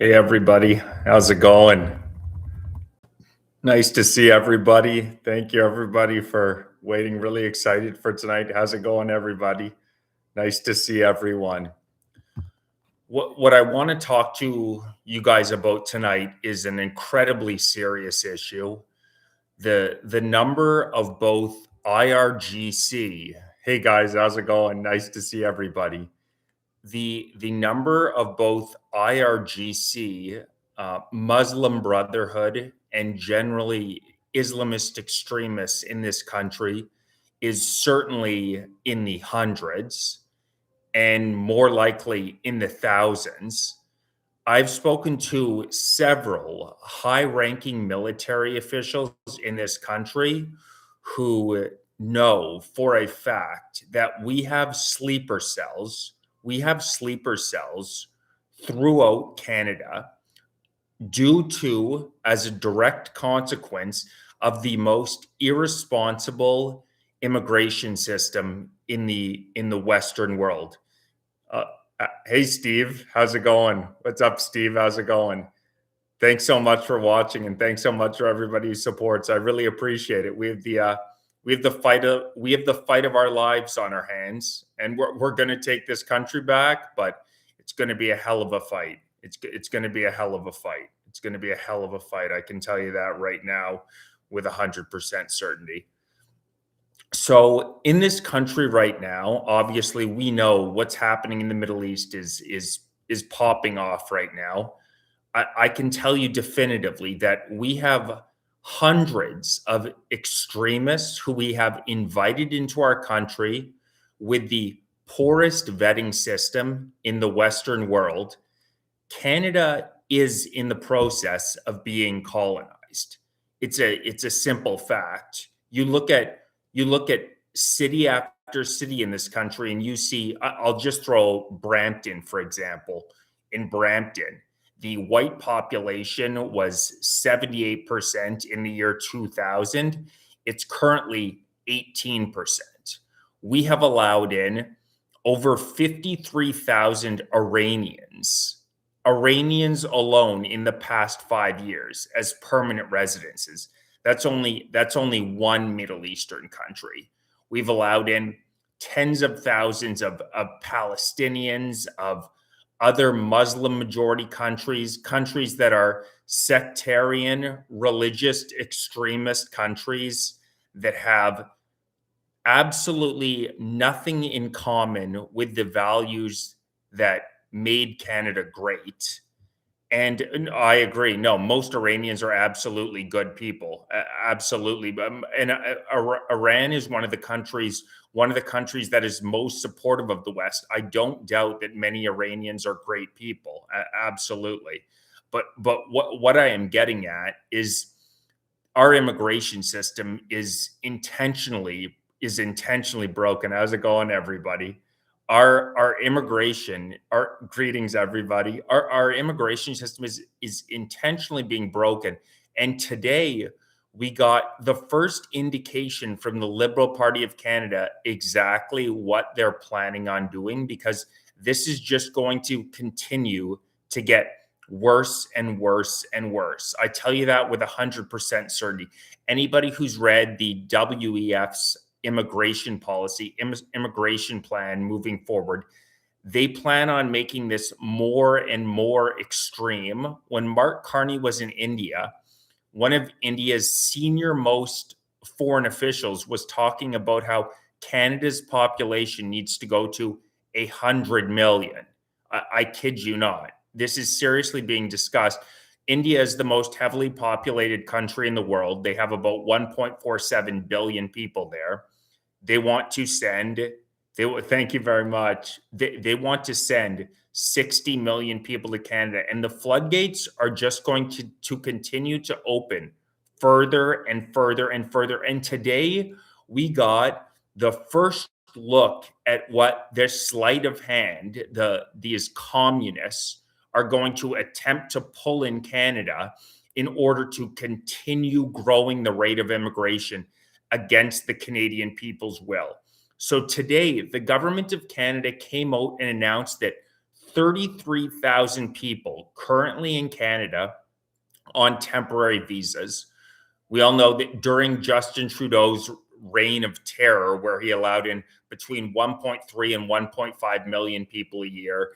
Hey everybody, how's it going? Nice to see everybody. Thank you everybody for waiting. Really excited for tonight. How's it going, everybody? Nice to see everyone. What I want to talk to you guys about tonight is an incredibly serious issue. The number of both IRGC. Hey guys, how's it going? Nice to see everybody. The number of both IRGC, Muslim Brotherhood, and generally Islamist extremists in this country is certainly in the hundreds and more likely in the thousands. I've spoken to several high ranking military officials in this country who know for a fact that we have sleeper cells throughout Canada due to, as a direct consequence of the most irresponsible immigration system in the Western world. Hey, Steve, how's it going? What's up, Steve? How's it going? Thanks so much for watching, and thanks so much for everybody who supports. I really appreciate it. We have the fight of our lives on our hands, and we're going to take this country back, but it's going to be a hell of a fight. It's going to be a hell of a fight. It's going to be a hell of a fight. I can tell you that right now with 100% certainty. So in this country right now, obviously we know what's happening in the Middle East is popping off right now. I can tell you definitively that we have hundreds of extremists who we have invited into our country with the poorest vetting system in the Western world. Canada is in the process of being colonized. It's a simple fact. You look at city after city in this country, and you see, I'll just throw Brampton, for example. In Brampton, the white population was 78% in the year 2000. It's currently 18%. We have allowed in over 53,000 Iranians alone in the past 5 years as permanent residences. That's only one Middle Eastern country. We've allowed in tens of thousands of Palestinians, of other Muslim majority countries that are sectarian, religious, extremist countries that have absolutely nothing in common with the values that made Canada great. And I agree. No, most Iranians are absolutely good people. Absolutely. And Iran is one of the countries that is most supportive of the West. I don't doubt that many Iranians are great people. Absolutely. But what I am getting at is our immigration system is intentionally broken. How's it going, everybody? Our immigration, greetings, everybody. Our immigration system is intentionally being broken. And today we got the first indication from the Liberal Party of Canada exactly what they're planning on doing, because this is just going to continue to get worse and worse and worse. I tell you that with 100% certainty. Anybody who's read the WEF's immigration policy, immigration plan moving forward, they plan on making this more and more extreme. When Mark Carney was in India, one of India's senior most foreign officials was talking about how Canada's population needs to go to 100 million. I kid you not. This is seriously being discussed. India is the most heavily populated country in the world. They have about 1.47 billion people there. They want to send, thank you very much. They want to send 60 million people to Canada, and the floodgates are just going to continue to open further and further and further. And today we got the first look at what this sleight of hand, these communists are going to attempt to pull in Canada in order to continue growing the rate of immigration against the Canadian people's will. So today, the government of Canada came out and announced that 33,000 people currently in Canada on temporary visas. We all know that during Justin Trudeau's reign of terror, where he allowed in between 1.3 and 1.5 million people a year,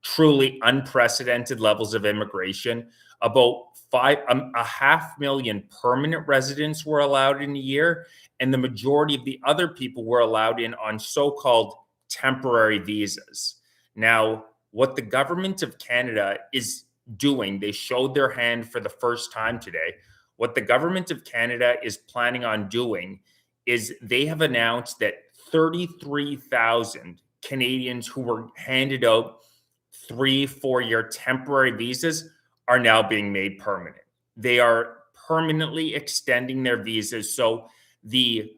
truly unprecedented levels of immigration. About a half million permanent residents were allowed in a year, and the majority of the other people were allowed in on so-called temporary visas. Now, what the government of Canada is doing, they showed their hand for the first time today. What the government of Canada is planning on doing is they have announced that 33,000 Canadians who were handed out 3-4 year temporary visas are now being made permanent. They are permanently extending their visas. So the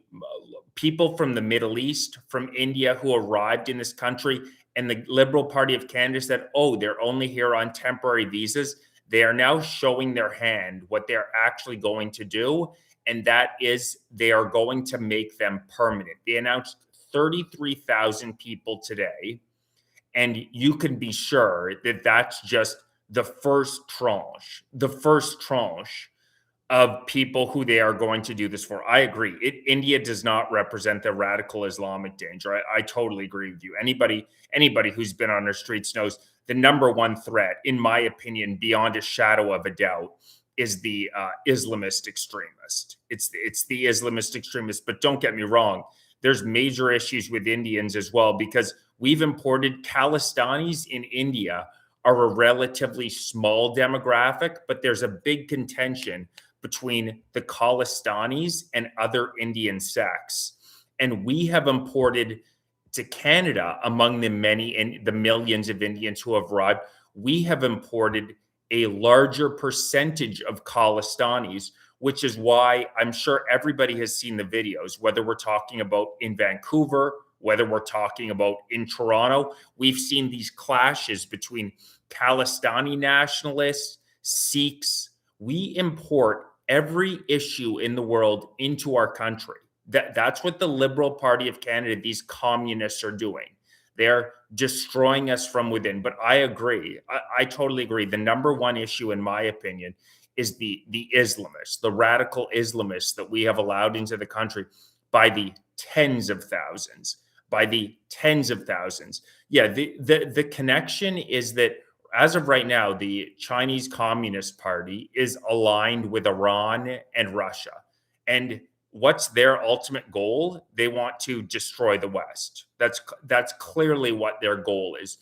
people from the Middle East, from India who arrived in this country, and the Liberal Party of Canada said, oh, they're only here on temporary visas. They are now showing their hand what they're actually going to do. And that is they are going to make them permanent. They announced 33,000 people today. And you can be sure that that's just the first tranche of people who they are going to do this for. I agree. India does not represent the radical Islamic danger. I totally agree with you. Anybody who's been on our streets knows the number one threat, in my opinion, beyond a shadow of a doubt, is the Islamist extremist. It's the Islamist extremist. But don't get me wrong. There's major issues with Indians as well, because we've imported Khalistanis in India are a relatively small demographic, but there's a big contention between the Khalistanis and other Indian sects. And we have imported to Canada, among the the millions of Indians who have arrived, we have imported a larger percentage of Khalistanis, which is why I'm sure everybody has seen the videos, whether we're talking about in Vancouver, whether we're talking about in Toronto. We've seen these clashes between Khalistani nationalists, Sikhs. We import every issue in the world into our country. That's what the Liberal Party of Canada, these communists, are doing. They're destroying us from within. But I agree. I totally agree. The number one issue, in my opinion, is the Islamists, the radical Islamists that we have allowed into the country by the tens of thousands. Yeah, the connection is that as of right now, the Chinese Communist Party is aligned with Iran and Russia. And what's their ultimate goal? They want to destroy the West. That's clearly what their goal is.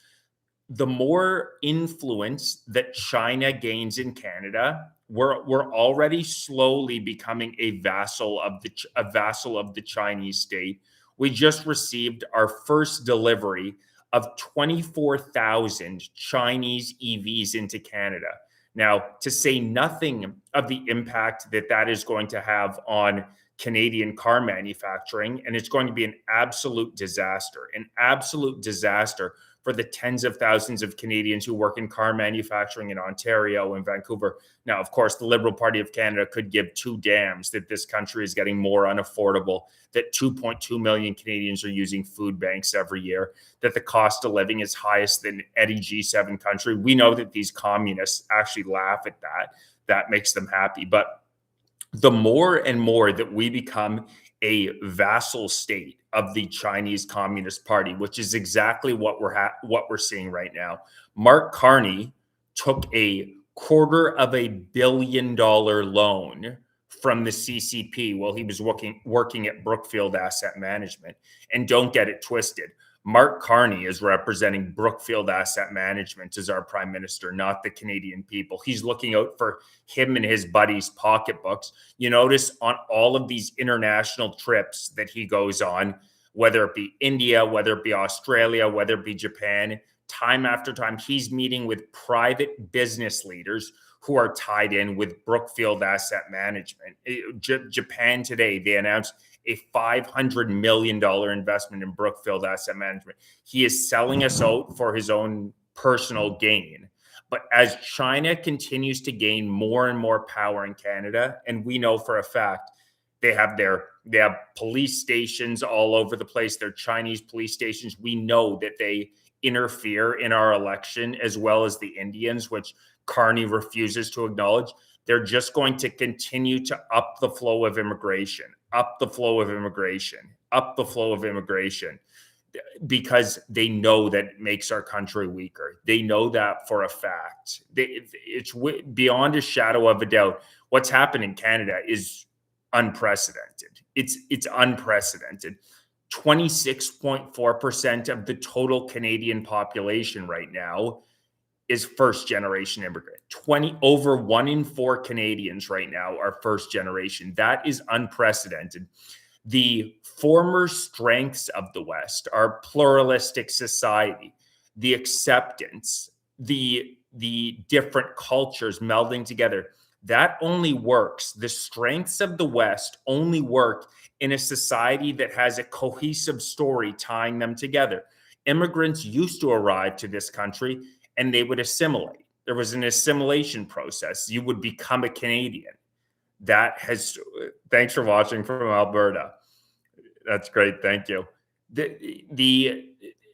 The more influence that China gains in Canada, we're already slowly becoming a vassal of the Chinese state. We just received our first delivery of 24,000 Chinese EVs into Canada. Now, to say nothing of the impact that is going to have on Canadian car manufacturing, and it's going to be an absolute disaster for the tens of thousands of Canadians who work in car manufacturing in Ontario and Vancouver. Now, of course, the Liberal Party of Canada could give two damns that this country is getting more unaffordable, that 2.2 million Canadians are using food banks every year, that the cost of living is highest than any G7 country. We know that these communists actually laugh at that. That makes them happy. But the more and more that we become a vassal state of the Chinese Communist Party, which is exactly what we're seeing right now. Mark Carney took a $250 million loan from the CCP while he was working at Brookfield Asset Management. And don't get it twisted. Mark Carney is representing Brookfield Asset Management as our prime minister, not the Canadian people. He's looking out for him and his buddies' pocketbooks. You notice on all of these international trips that he goes on, whether it be India, whether it be Australia, whether it be Japan, time after time, he's meeting with private business leaders who are tied in with Brookfield Asset Management. Japan today, they announced a $500 million investment in Brookfield Asset Management. He is selling us out for his own personal gain. But as China continues to gain more and more power in Canada, and we know for a fact they have police stations all over the place, they're Chinese police stations. We know that they interfere in our election, as well as the Indians, which Carney refuses to acknowledge, they're just going to continue to up the flow of immigration, up the flow of immigration, up the flow of immigration, because they know that it makes our country weaker. They know that for a fact. It's beyond a shadow of a doubt. What's happened in Canada is unprecedented. It's unprecedented. 26.4% of the total Canadian population right now is first generation immigrant. Over 1 in 4 Canadians right now are first generation. That is unprecedented. The former strengths of the West, our pluralistic society, the acceptance, the different cultures melding together, that only works. The strengths of the West only work in a society that has a cohesive story tying them together. Immigrants used to arrive to this country and they would assimilate. There was an assimilation process. You would become a Canadian. Thanks for watching from Alberta. That's great. Thank you.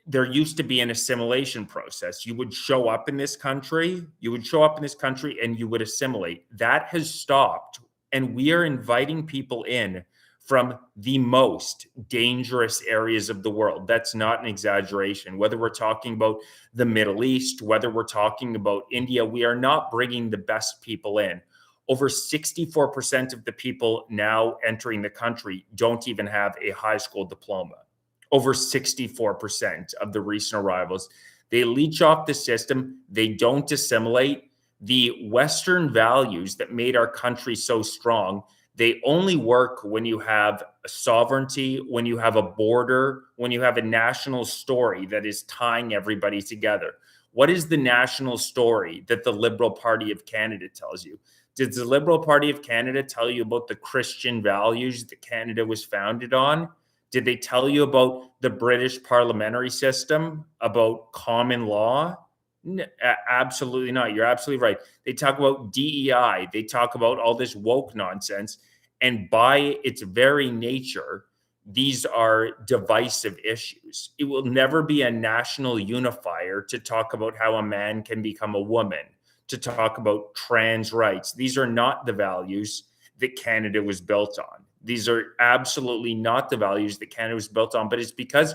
There used to be an assimilation process. You would show up in this country, and you would assimilate. That has stopped. And we are inviting people in from the most dangerous areas of the world. That's not an exaggeration. Whether we're talking about the Middle East, whether we're talking about India, we are not bringing the best people in. Over 64% of the people now entering the country don't even have a high school diploma. Over 64% of the recent arrivals. They leech off the system. They don't assimilate. The Western values that made our country so strong, they only work when you have a sovereignty, when you have a border, when you have a national story that is tying everybody together. What is the national story that the Liberal Party of Canada tells you? Did the Liberal Party of Canada tell you about the Christian values that Canada was founded on? Did they tell you about the British parliamentary system, about common law? Absolutely not. You're absolutely right. They talk about DEI. They talk about all this woke nonsense. And by its very nature, these are divisive issues. It will never be a national unifier to talk about how a man can become a woman, to talk about trans rights. These are not the values that Canada was built on. These are absolutely not the values that Canada was built on, but it's because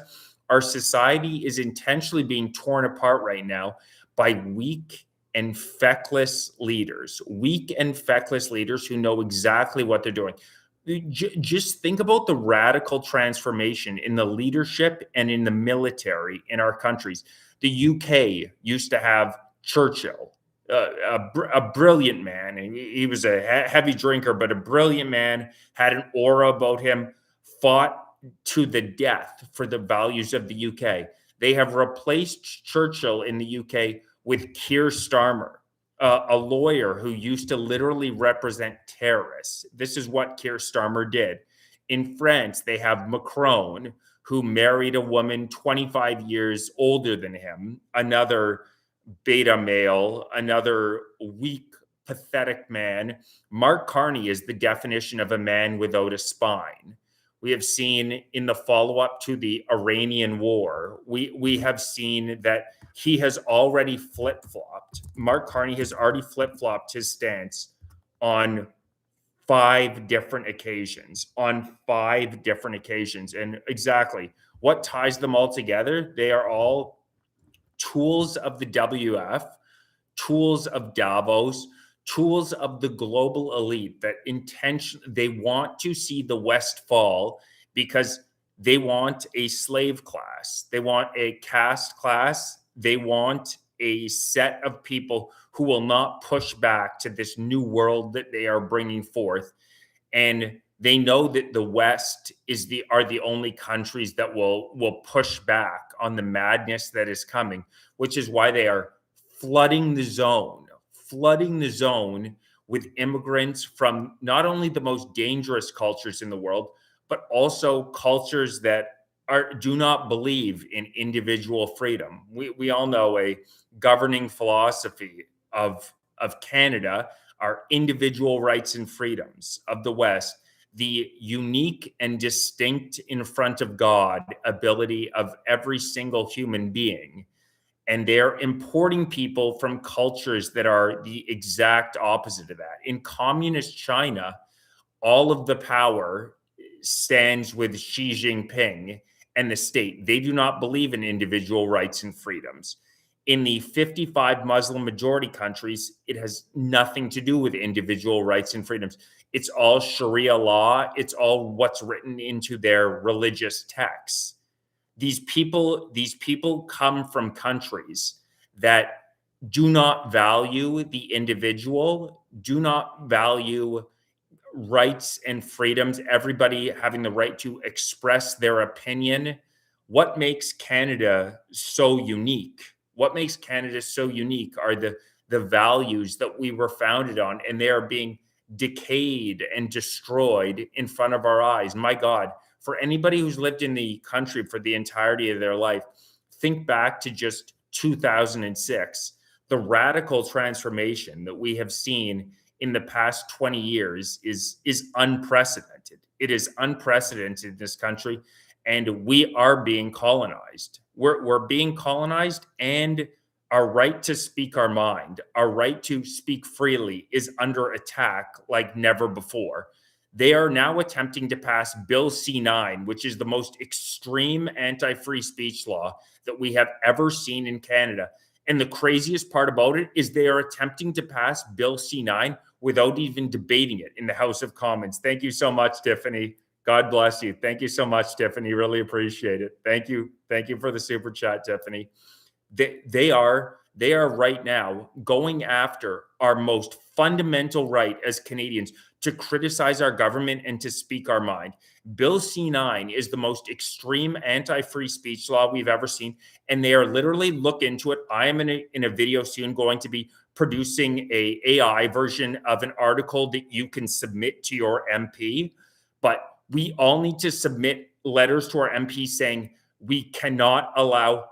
our society is intentionally being torn apart right now by weak and feckless leaders who know exactly what they're doing. Just think about the radical transformation in the leadership and in the military in our countries. The UK used to have Churchill, a brilliant man. He was a heavy drinker, but a brilliant man, had an aura about him, fought to the death for the values of the UK. They have replaced Churchill in the UK with Keir Starmer, a lawyer who used to literally represent terrorists. This is what Keir Starmer did. In France, they have Macron, who married a woman 25 years older than him, another beta male, another weak, pathetic man. Mark Carney is the definition of a man without a spine. We have seen in the follow-up to the Iranian war, we have seen that he has already flip-flopped. Mark Carney has already flip-flopped his stance on 5 different occasions. And exactly what ties them all together? They are all tools of the WF, tools of Davos, tools of the global elite that they want to see the West fall because they want a slave class. They want a caste class. They want a set of people who will not push back to this new world that they are bringing forth. And they know that the West are the only countries that will push back on the madness that is coming, which is why they are flooding the zone with immigrants from not only the most dangerous cultures in the world, but also cultures that do not believe in individual freedom. We all know a governing philosophy of Canada are individual rights and freedoms. Of the West, the unique and distinct in front of God ability of every single human being and they're importing people from cultures that are the exact opposite of that. In communist China, all of the power stands with Xi Jinping and the state. They do not believe in individual rights and freedoms. In the 55 Muslim majority countries, it has nothing to do with individual rights and freedoms. It's all Sharia law. It's all what's written into their religious texts. These people come from countries that do not value the individual, do not value rights and freedoms, everybody having the right to express their opinion. What makes Canada so unique? What makes Canada so unique are the values that we were founded on, and they are being decayed and destroyed in front of our eyes. My God, for anybody who's lived in the country for the entirety of their life, think back to just 2006, the radical transformation that we have seen in the past 20 years is unprecedented. It is unprecedented in this country, and we are being colonized. We're being colonized, and our right to speak our mind, our right to speak freely is under attack like never before. They are now attempting to pass Bill C-9, which is the most extreme anti-free speech law that we have ever seen in Canada. And the craziest part about it is they are attempting to pass Bill C-9 without even debating it in the House of Commons. Thank you so much, Tiffany. God bless you. Thank you so much, Tiffany. Really appreciate it. Thank you. Thank you for the super chat, Tiffany. They are right now going after our most fundamental right as Canadians to criticize our government and to speak our mind. Bill C-9 is the most extreme anti-free speech law we've ever seen, and they are literally look into it. I am in a video soon going to be producing a AI version of an article that you can submit to your MP, but we all need to submit letters to our MP saying we cannot allow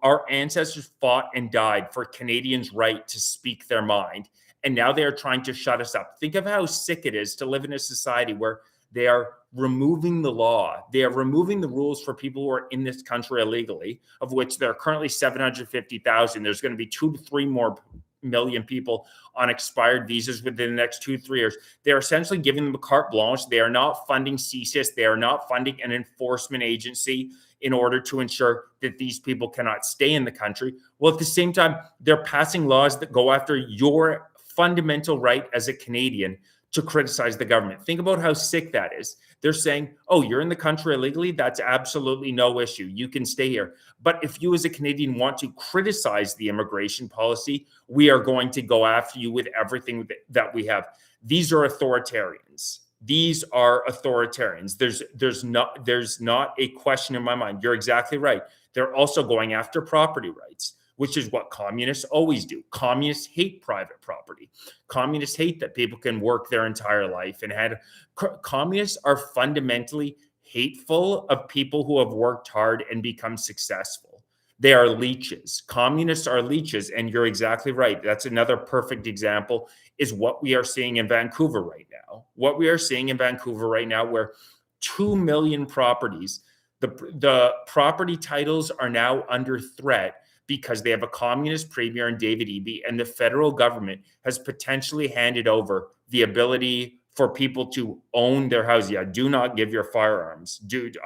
our ancestors fought and died for Canadians' right to speak their mind. And now they are trying to shut us up. Think of how sick it is to live in a society where they are removing the law. They are removing the rules for people who are in this country illegally, of which there are currently 750,000. There's going to be 2 to 3 more million people on expired visas within the next 2-3 years. They're essentially giving them a carte blanche. They are not funding CSIS. They are not funding an enforcement agency in order to ensure that these people cannot stay in the country. Well, at the same time, they're passing laws that go after your fundamental right as a Canadian to criticize the government. Think about how sick that is. They're saying, oh, you're in the country illegally? That's absolutely no issue. You can stay here. But if you as a Canadian want to criticize the immigration policy, we are going to go after you with everything that we have. These are authoritarians. These are authoritarians. There's not a question in my mind. You're exactly right. They're also going after property rights, which is what communists always do. Communists hate private property. Communists hate that people can work their entire life. Communists are fundamentally hateful of people who have worked hard and become successful. They are leeches. Communists are leeches, and you're exactly right. That's another perfect example is what we are seeing in Vancouver right now. What we are seeing in Vancouver right now, where 2 million properties, the property titles are now under threat because they have a communist premier in David Eby, and the federal government has potentially handed over the ability for people to own their house. Yeah, do not give your firearms. Dude,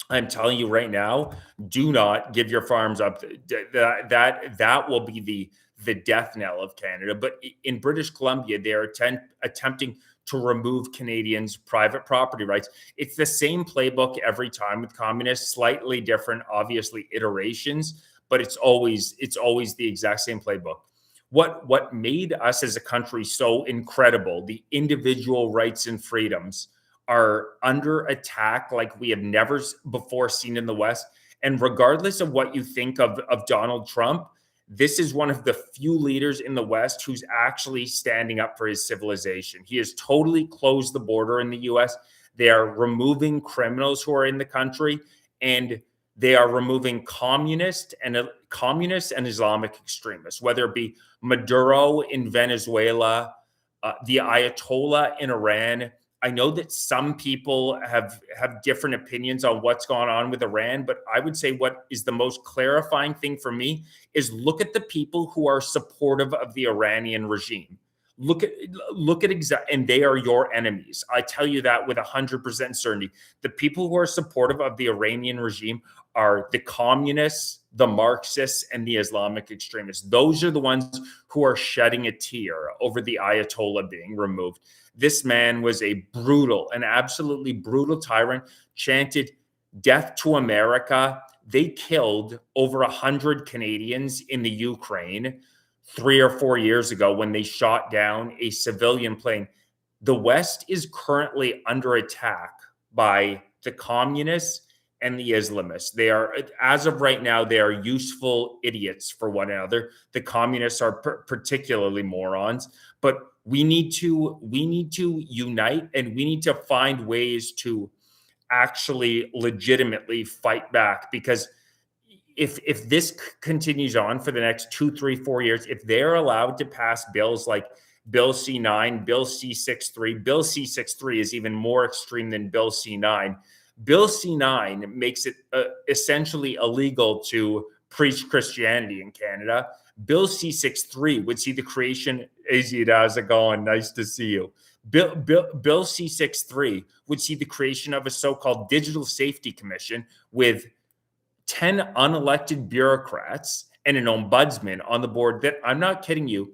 I'm telling you right now, do not give your firearms up. That will be the death knell of Canada. But in British Columbia, they are attempting to remove Canadians' private property rights. It's the same playbook every time with communists, slightly different, obviously, iterations, but it's always the exact same playbook. What made us as a country so incredible, the individual rights and freedoms, are under attack like we have never before seen in the West. And regardless of what you think of Donald Trump, this is one of the few leaders in the West who's actually standing up for his civilization. He has totally closed the border in the US. They are removing criminals who are in the country, and they are removing communists and Islamic extremists, whether it be Maduro in Venezuela, the Ayatollah in Iran. I know that some people have different opinions on what's gone on with Iran, but I would say what is the most clarifying thing for me is look at the people who are supportive of the Iranian regime. Look at and they are your enemies. I tell you that with 100% certainty. The people who are supportive of the Iranian regime are the communists, the Marxists, and the Islamic extremists. Those are the ones who are shedding a tear over the Ayatollah being removed. This man was a brutal, an absolutely brutal tyrant, chanted death to America. They killed over 100 Canadians in the Ukraine 3 or 4 years ago when they shot down a civilian plane. The West is currently under attack by the communists and the Islamists. They are, as of right now, they are useful idiots for one another. The communists are particularly morons, but we need to unite, and we need to find ways to actually legitimately fight back, because if this continues on for the next 2, 3, 4 years, if they're allowed to pass bills like Bill C9, Bill C63, Bill C63 is even more extreme than Bill C9. Bill C9 makes it essentially illegal to preach Christianity in Canada. Bill C63 would see the creation, Azid, how's it going? Nice to see you. Bill C63 would see the creation of a so-called Digital Safety Commission with 10 unelected bureaucrats and an ombudsman on the board that, I'm not kidding you,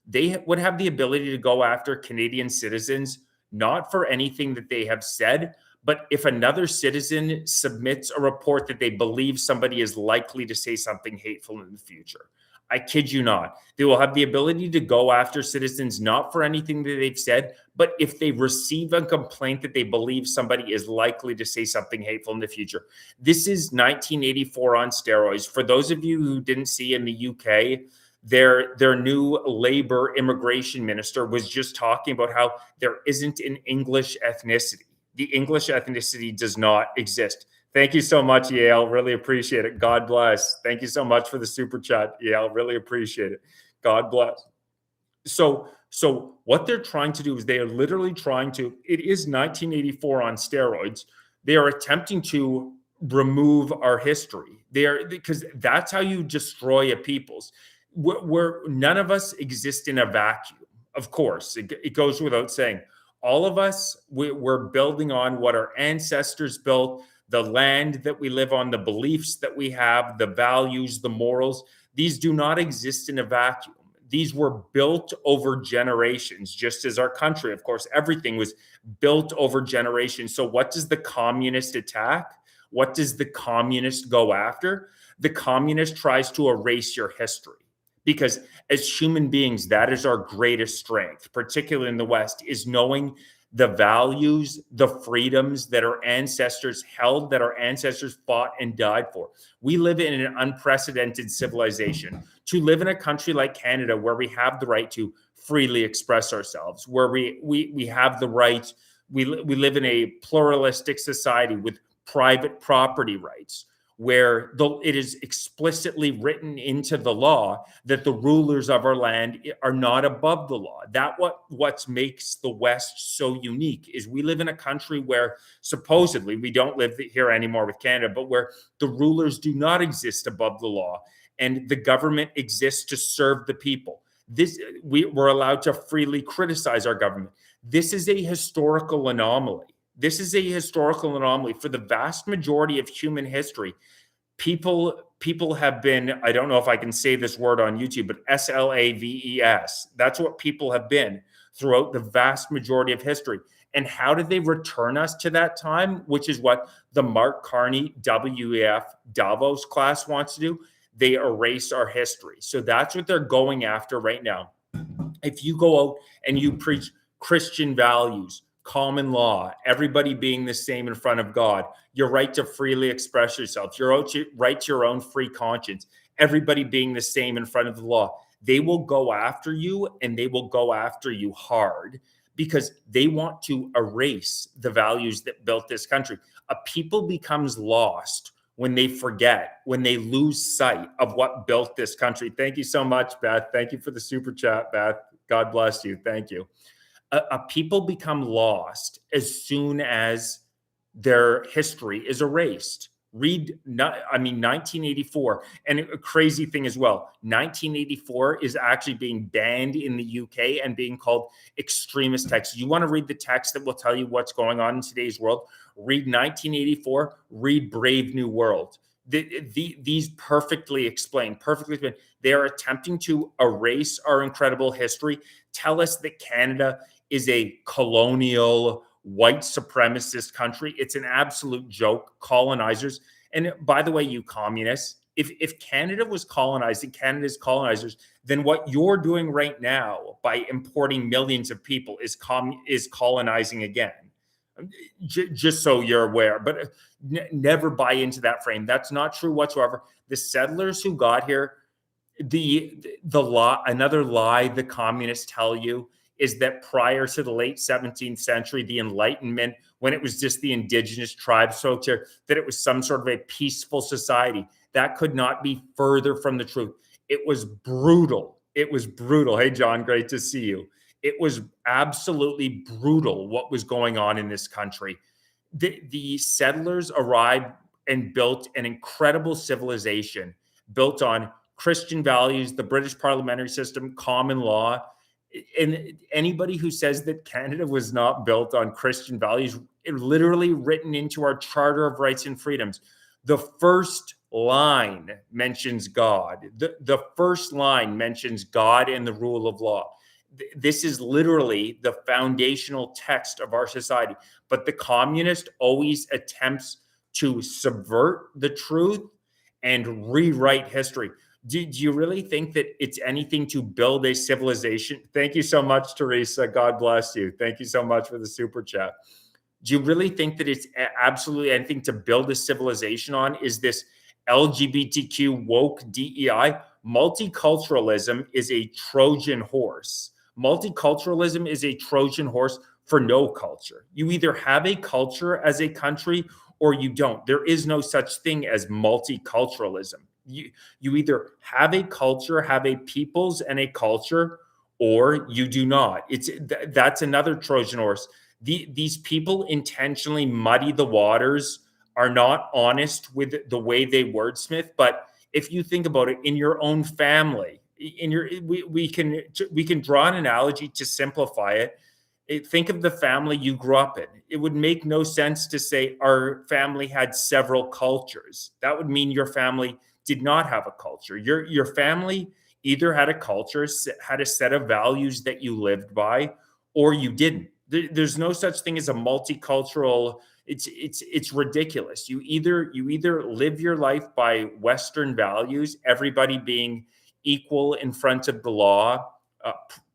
they would have the ability to go after Canadian citizens, not for anything that they have said, but if another citizen submits a report that they believe somebody is likely to say something hateful in the future. I kid you not. They will have the ability to go after citizens, not for anything that they've said, but if they receive a complaint that they believe somebody is likely to say something hateful in the future. This is 1984 on steroids. For those of you who didn't see in the UK, their new Labour immigration minister was just talking about how there isn't an English ethnicity. The English ethnicity does not exist. Thank you so much, Yale. Really appreciate it. God bless. Thank you so much for the super chat, Yale. Really appreciate it. God bless. So what they're trying to do is they are literally trying to, it is 1984 on steroids. They are attempting to remove our history. Because that's how you destroy a people's. Where none of us exist in a vacuum. Of course, it goes without saying. All of us, we're building on what our ancestors built, the land that we live on, the beliefs that we have, the values, the morals. These do not exist in a vacuum. These were built over generations, just as our country, of course, everything was built over generations. So what does the communist attack? What does the communist go after? The communist tries to erase your history. Because as human beings, that is our greatest strength, particularly in the West, is knowing the values, the freedoms that our ancestors held, that our ancestors fought and died for. We live in an unprecedented civilization. To live in a country like Canada, where we have the right to freely express ourselves, where we have the right, we live in a pluralistic society with private property rights, where it is explicitly written into the law that the rulers of our land are not above the law. What makes the West so unique is we live in a country where supposedly, we don't live here anymore with Canada, but where the rulers do not exist above the law and the government exists to serve the people. We're allowed to freely criticize our government. This is a historical anomaly. This is a historical anomaly. For the vast majority of human history, people have been, I don't know if I can say this word on YouTube, but slaves. That's what people have been throughout the vast majority of history. And how did they return us to that time? Which is what the Mark Carney WEF Davos class wants to do. They erase our history. So that's what they're going after right now. If you go out and you preach Christian values, common law, everybody being the same in front of God, your right to freely express yourself, your right to your own free conscience, everybody being the same in front of the law, they will go after you, and they will go after you hard, because they want to erase the values that built this country. A people becomes lost when they forget, when they lose sight of what built this country. Thank you so much, Beth. Thank you for the super chat, Beth. God bless you. Thank you. A people become lost as soon as their history is erased. Read, I mean, 1984, and a crazy thing as well. 1984 is actually being banned in the UK and being called extremist text. You want to read the text that will tell you what's going on in today's world? Read 1984. Read Brave New World. These perfectly explain. They are attempting to erase our incredible history. Tell us that Canada is a colonial white supremacist country. It's an absolute joke. Colonizers. And by the way, you communists, if Canada was colonizing Canada's colonizers, then what you're doing right now by importing millions of people is colonizing again. Just so you're aware, but never buy into that frame. That's not true whatsoever. The settlers who got here, the lie, another lie the communists tell you is that prior to the late 17th century, the Enlightenment, when it was just the indigenous tribes folks here, that it was some sort of a peaceful society. That could not be further from the truth. It was brutal. It was brutal. Hey, John, great to see you. It was absolutely brutal what was going on in this country. The settlers arrived and built an incredible civilization built on Christian values, the British parliamentary system, common law. And anybody who says that Canada was not built on Christian values, literally written into our Charter of Rights and Freedoms. The first line mentions God. The first line mentions God and the rule of law. This is literally the foundational text of our society. But the communist always attempts to subvert the truth and rewrite history. Do you really think that it's anything to build a civilization? Thank you so much, Teresa. God bless you. Thank you so much for the super chat. Do you really think that it's absolutely anything to build a civilization on? Is this LGBTQ woke DEI? Multiculturalism is a Trojan horse. Multiculturalism is a Trojan horse for no culture. You either have a culture as a country or you don't. There is no such thing as multiculturalism. You either have a culture, have a peoples and a culture, or you do not. That's another Trojan horse. These people intentionally muddy the waters, are not honest with the way they wordsmith. But if you think about it, in your own family, we can draw an analogy to simplify it. Think of the family you grew up in. It would make no sense to say our family had several cultures. That would mean your family did not have a culture. Your family either had a culture, had a set of values that you lived by, or you didn't. There's no such thing as a multicultural. It's ridiculous. You either live your life by Western values, everybody being equal in front of the law,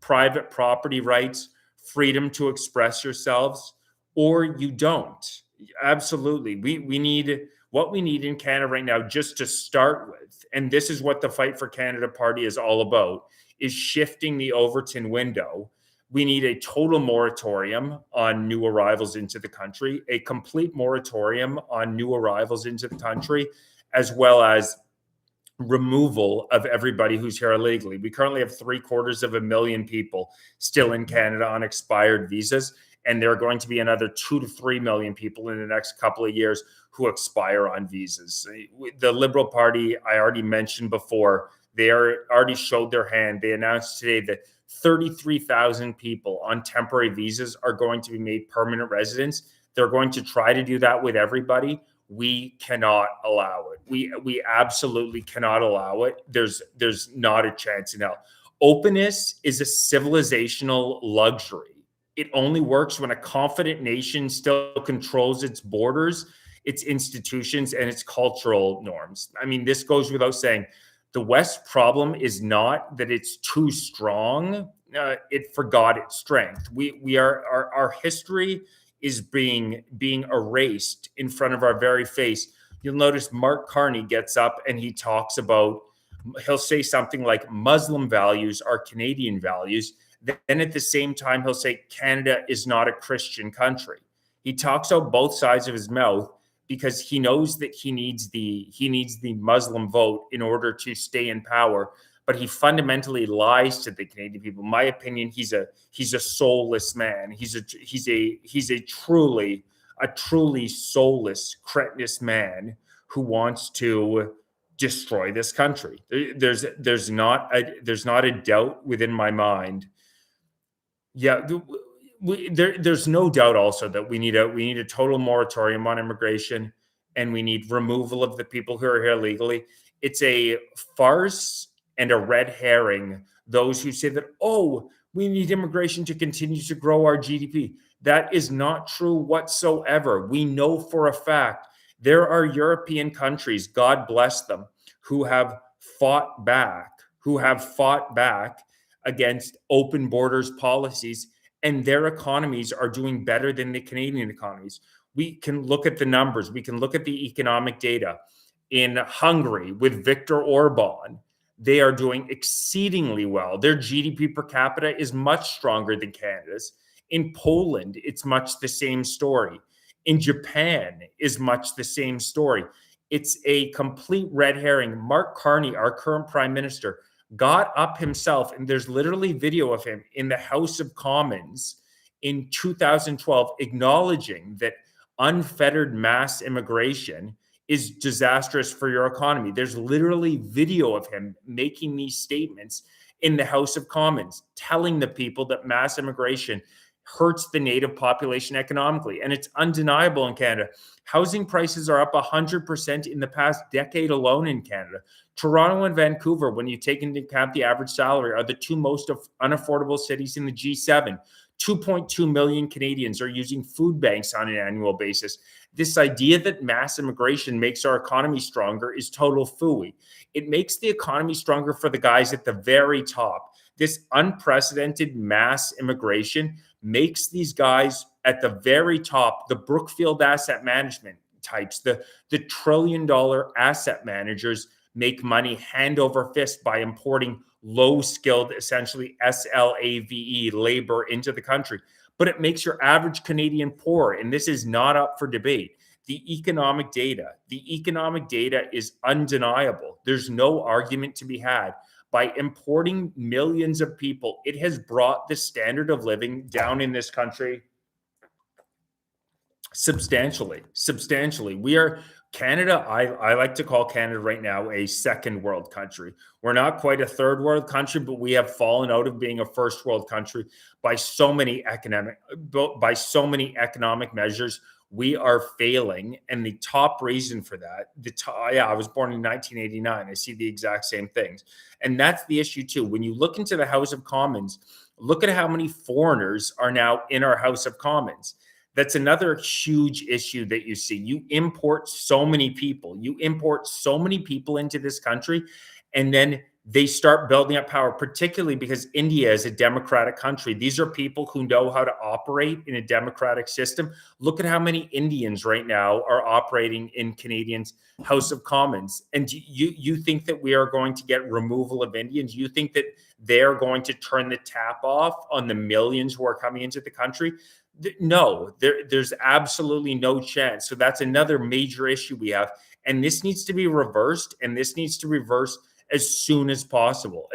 private property rights, freedom to express yourselves, or you don't. Absolutely. We need what we need in Canada right now, just to start with, and this is what the Fight for Canada Party is all about, is shifting the Overton window. We need a total moratorium on new arrivals into the country, a complete moratorium on new arrivals into the country, as well as removal of everybody who's here illegally. We currently have 750,000 people still in Canada on expired visas, and there are going to be another 2 to 3 million people in the next couple of years who expire on visas. The Liberal Party, I already mentioned before, they already showed their hand. They announced today that 33,000 people on temporary visas are going to be made permanent residents. They're going to try to do that with everybody. We cannot allow it. We absolutely cannot allow it. There's not a chance in hell. Openness is a civilizational luxury. It only works when a confident nation still controls its borders, its institutions, and its cultural norms. I mean, this goes without saying. The West's problem is not that it's too strong. It forgot its strength. Our history is being erased in front of our very face. You'll notice Mark Carney gets up and he talks about, he'll say something like Muslim values are Canadian values. Then at the same time, he'll say Canada is not a Christian country. He talks out both sides of his mouth because he knows that he needs the Muslim vote in order to stay in power. but he fundamentally lies to the Canadian people. In my opinion, he's a soulless man. He's a truly soulless, cretinous man who wants to destroy this country. There's not a doubt within my mind. Yeah, there's no doubt also that we need a total moratorium on immigration, and we need removal of the people who are here illegally. It's a farce and a red herring. Those who say that, oh, we need immigration to continue to grow our GDP. That is not true whatsoever. We know for a fact there are European countries, God bless them, who have fought back, against open borders policies, and their economies are doing better than the Canadian economies. We can look at the numbers. We can look at the economic data. In Hungary, with Viktor Orban, they are doing exceedingly well. Their GDP per capita is much stronger than Canada's. In Poland, it's much the same story. In Japan is much the same story. It's a complete red herring. Mark Carney, our current prime minister, got up himself, and there's literally video of him in the House of Commons in 2012 acknowledging that unfettered mass immigration is disastrous for your economy. There's literally video of him making these statements in the House of Commons, telling the people that mass immigration hurts the native population economically. And it's undeniable in Canada. Housing prices are up 100% in the past decade alone in Canada. Toronto and Vancouver, when you take into account the average salary, are the two most unaffordable cities in the G7. 2.2 million Canadians are using food banks on an annual basis. This idea that mass immigration makes our economy stronger is total phooey. It makes the economy stronger for the guys at the very top. This unprecedented mass immigration makes these guys at the very top, the Brookfield asset management types, the trillion-dollar asset managers, make money hand over fist by importing low-skilled, essentially SLAVE labor into the country. But it makes your average Canadian poor, and this is not up for debate. The economic data is undeniable. There's no argument to be had. By importing millions of people, it has brought the standard of living down in this country substantially. We are Canada. I like to call Canada right now a second world country. We're not quite a third world country, but we have fallen out of being a first world country by so many economic measures. We are failing, and the top reason for that, I was born in 1989. I see the exact same things, and that's the issue too. When you look into the House of Commons, look at how many foreigners are now in our House of Commons. That's another huge issue that you see. You import so many people into this country, and then they start building up power, particularly because India is a democratic country. These are people who know how to operate in a democratic system. Look at how many Indians right now are operating in Canadians' House of Commons. And you think that we are going to get removal of Indians? You think that they're going to turn the tap off on the millions who are coming into the country? No, there's absolutely no chance. So that's another major issue we have. And this needs to be reversed, and this needs to reverse as soon as possible,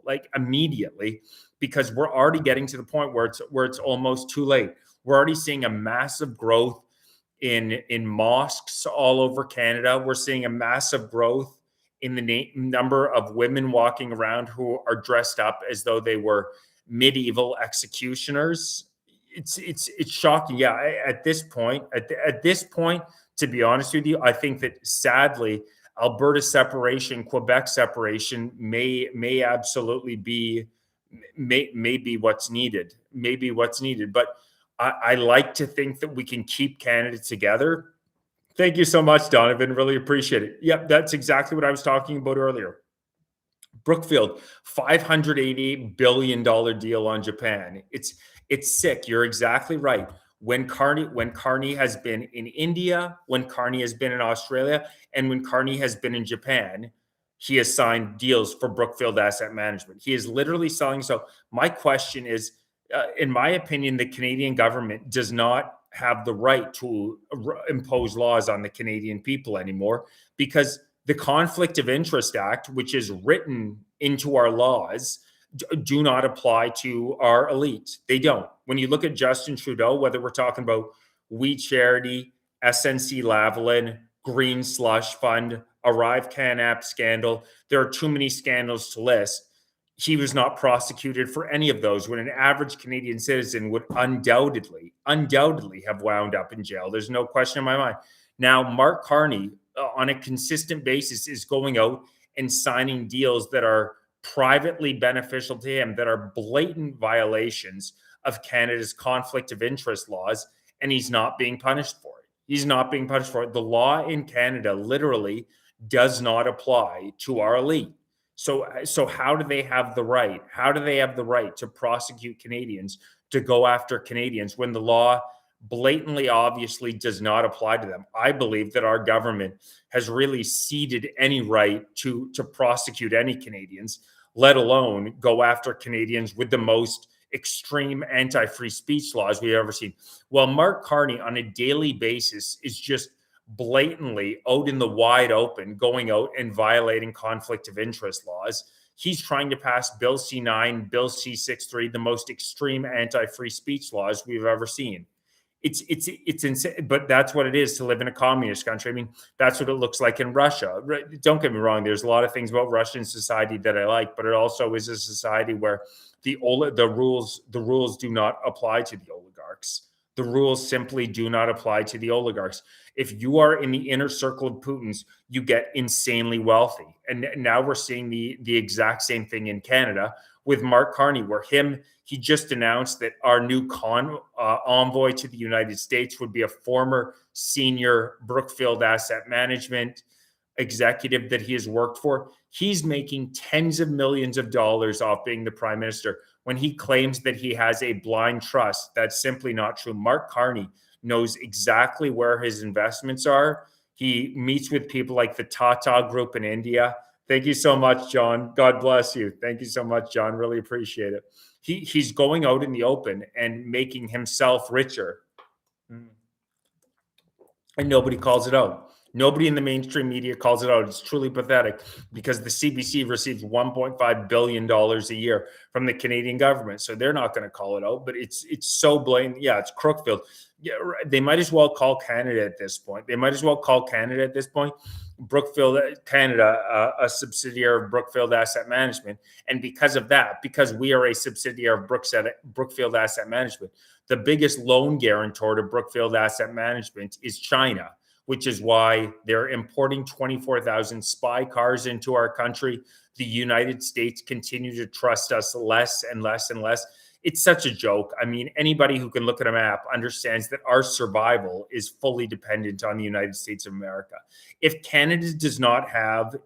like immediately, because we're already getting to the point where it's almost too late. We're already seeing a massive growth in mosques all over Canada. We're seeing a massive growth in the number of women walking around who are dressed up as though they were medieval executioners. It's shocking. Yeah, at this point, to be honest with you, I think that sadly, Alberta separation, Quebec separation may absolutely be what's needed. But I like to think that we can keep Canada together. Thank you so much, Donovan. Really appreciate it. Yep, that's exactly what I was talking about earlier. Brookfield, $580 billion deal on Japan. It's sick. You're exactly right. When Carney has been in India, when Carney has been in Australia, and when Carney has been in Japan, he has signed deals for Brookfield Asset Management. He is literally selling. So my question is, in my opinion, the Canadian government does not have the right to impose laws on the Canadian people anymore, because The Conflict of Interest Act, which is written into our laws, do not apply to our elite. They don't. When you look at Justin Trudeau, whether we're talking about We Charity, SNC Lavalin, Green Slush Fund, Arrive Can-App scandal, there are too many scandals to list. He was not prosecuted for any of those, when an average Canadian citizen would undoubtedly have wound up in jail. There's no question in my mind. Now, Mark Carney, on a consistent basis, is going out and signing deals that are privately beneficial to him, that are blatant violations of Canada's conflict of interest laws, and he's not being punished for it. He's not being punished for it. The law in Canada literally does not apply to our elite. So how do they have the right? How do they have the right to prosecute Canadians, to go after Canadians, when the law blatantly, obviously does not apply to them? I believe that our government has really ceded any right to prosecute any Canadians, let alone go after Canadians with the most extreme anti-free speech laws we've ever seen. Well, Mark Carney on a daily basis is just blatantly out in the wide open, going out and violating conflict of interest laws. He's trying to pass Bill C-9, Bill C-63, the most extreme anti-free speech laws we've ever seen. It's insane, but that's what it is to live in a communist country. I mean, that's what it looks like in Russia. Don't get me wrong. There's a lot of things about Russian society that I like, but it also is a society where the rules do not apply to the oligarchs. The rules simply do not apply to the oligarchs. If you are in the inner circle of Putin's, you get insanely wealthy. And now we're seeing the exact same thing in Canada with Mark Carney, where he just announced that our new envoy to the United States would be a former senior Brookfield Asset Management executive that he has worked for. He's making tens of millions of dollars off being the prime minister. When he claims that he has a blind trust, that's simply not true. Mark Carney knows exactly where his investments are. He meets with people like the Tata Group in India. Thank you so much, John. God bless you. Thank you so much, John. Really appreciate it. He's going out in the open and making himself richer. And nobody calls it out. Nobody in the mainstream media calls it out. It's truly pathetic, because the CBC receives $1.5 billion a year from the Canadian government. So they're not going to call it out, but it's so blatant. Yeah, it's Crookfield. Yeah, they might as well call Canada at this point. Brookfield Canada, a subsidiary of Brookfield Asset Management. And because of that, because we are a subsidiary of Brookfield Asset Management, the biggest loan guarantor to Brookfield Asset Management is China, which is why they're importing 24,000 spy cars into our country. The United States continue to trust us less and less and less. It's such a joke. I mean, anybody who can look at a map understands that our survival is fully dependent on the United States of America. If Canada does not have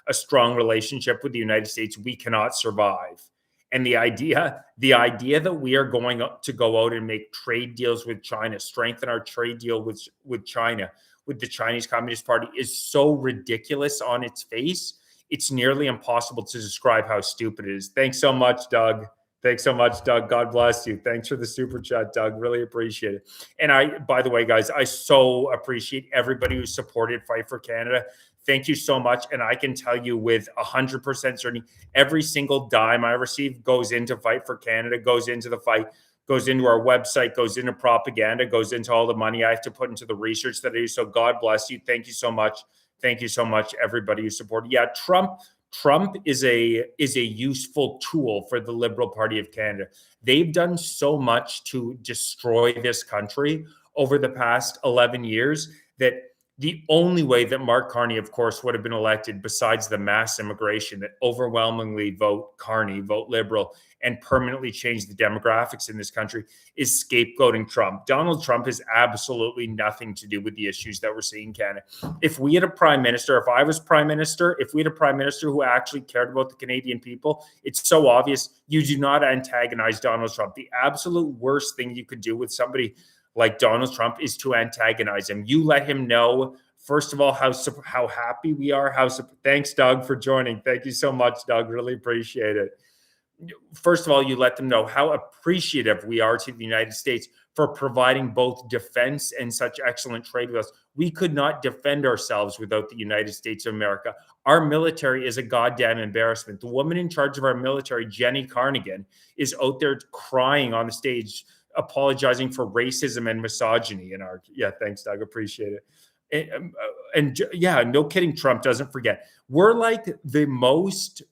a strong relationship with the United States, we cannot survive. And the idea that we are going to go out and make trade deals with China, strengthen our trade deal with China, with the Chinese Communist Party, is so ridiculous on its face. It's nearly impossible to describe how stupid it is. Thanks so much, Doug. God bless you. Thanks for the super chat, Doug. Really appreciate it. And by the way, guys, I so appreciate everybody who supported Fight for Canada. Thank you so much. And I can tell you with 100% certainty, every single dime I receive goes into Fight for Canada, goes into the fight, goes into our website, goes into propaganda, goes into all the money I have to put into the research that I do. So God bless you. Thank you so much. Thank you so much, everybody who supported. Yeah, Trump is a useful tool for the Liberal Party of Canada. They've done so much to destroy this country over the past 11 years that the only way that Mark Carney, of course, would have been elected, besides the mass immigration that overwhelmingly vote Carney, vote Liberal, and permanently change the demographics in this country, is scapegoating Trump. Donald Trump has absolutely nothing to do with the issues that we're seeing in Canada. If we had a prime minister, if I was prime minister, if we had a prime minister who actually cared about the Canadian people, it's so obvious. You do not antagonize Donald Trump. The absolute worst thing you could do with somebody like Donald Trump is to antagonize him. You let him know, first of all, how happy we are. Thanks, Doug, for joining. Thank you so much, Doug. Really appreciate it. First of all, you let them know how appreciative we are to the United States for providing both defense and such excellent trade with us. We could not defend ourselves without the United States of America. Our military is a goddamn embarrassment. The woman in charge of our military, Jenny Carnigan, is out there crying on the stage, apologizing for racism and misogyny in our. Yeah, thanks, Doug. Appreciate it. And yeah, no kidding. Trump doesn't forget. We're like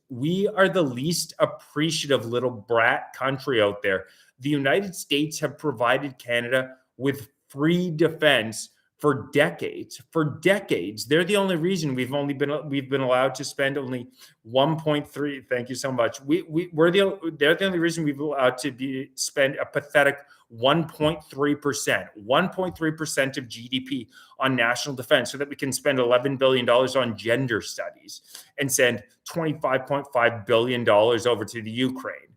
we are the least appreciative little brat country out there. The United States have provided Canada with free defense for decades. For decades, they're the only reason we've been allowed to spend only 1.3. Thank you so much. They're the only reason we've allowed to spend a pathetic 1.3% of GDP on national defense, so that we can spend $11 billion on gender studies and send $25.5 billion over to the Ukraine.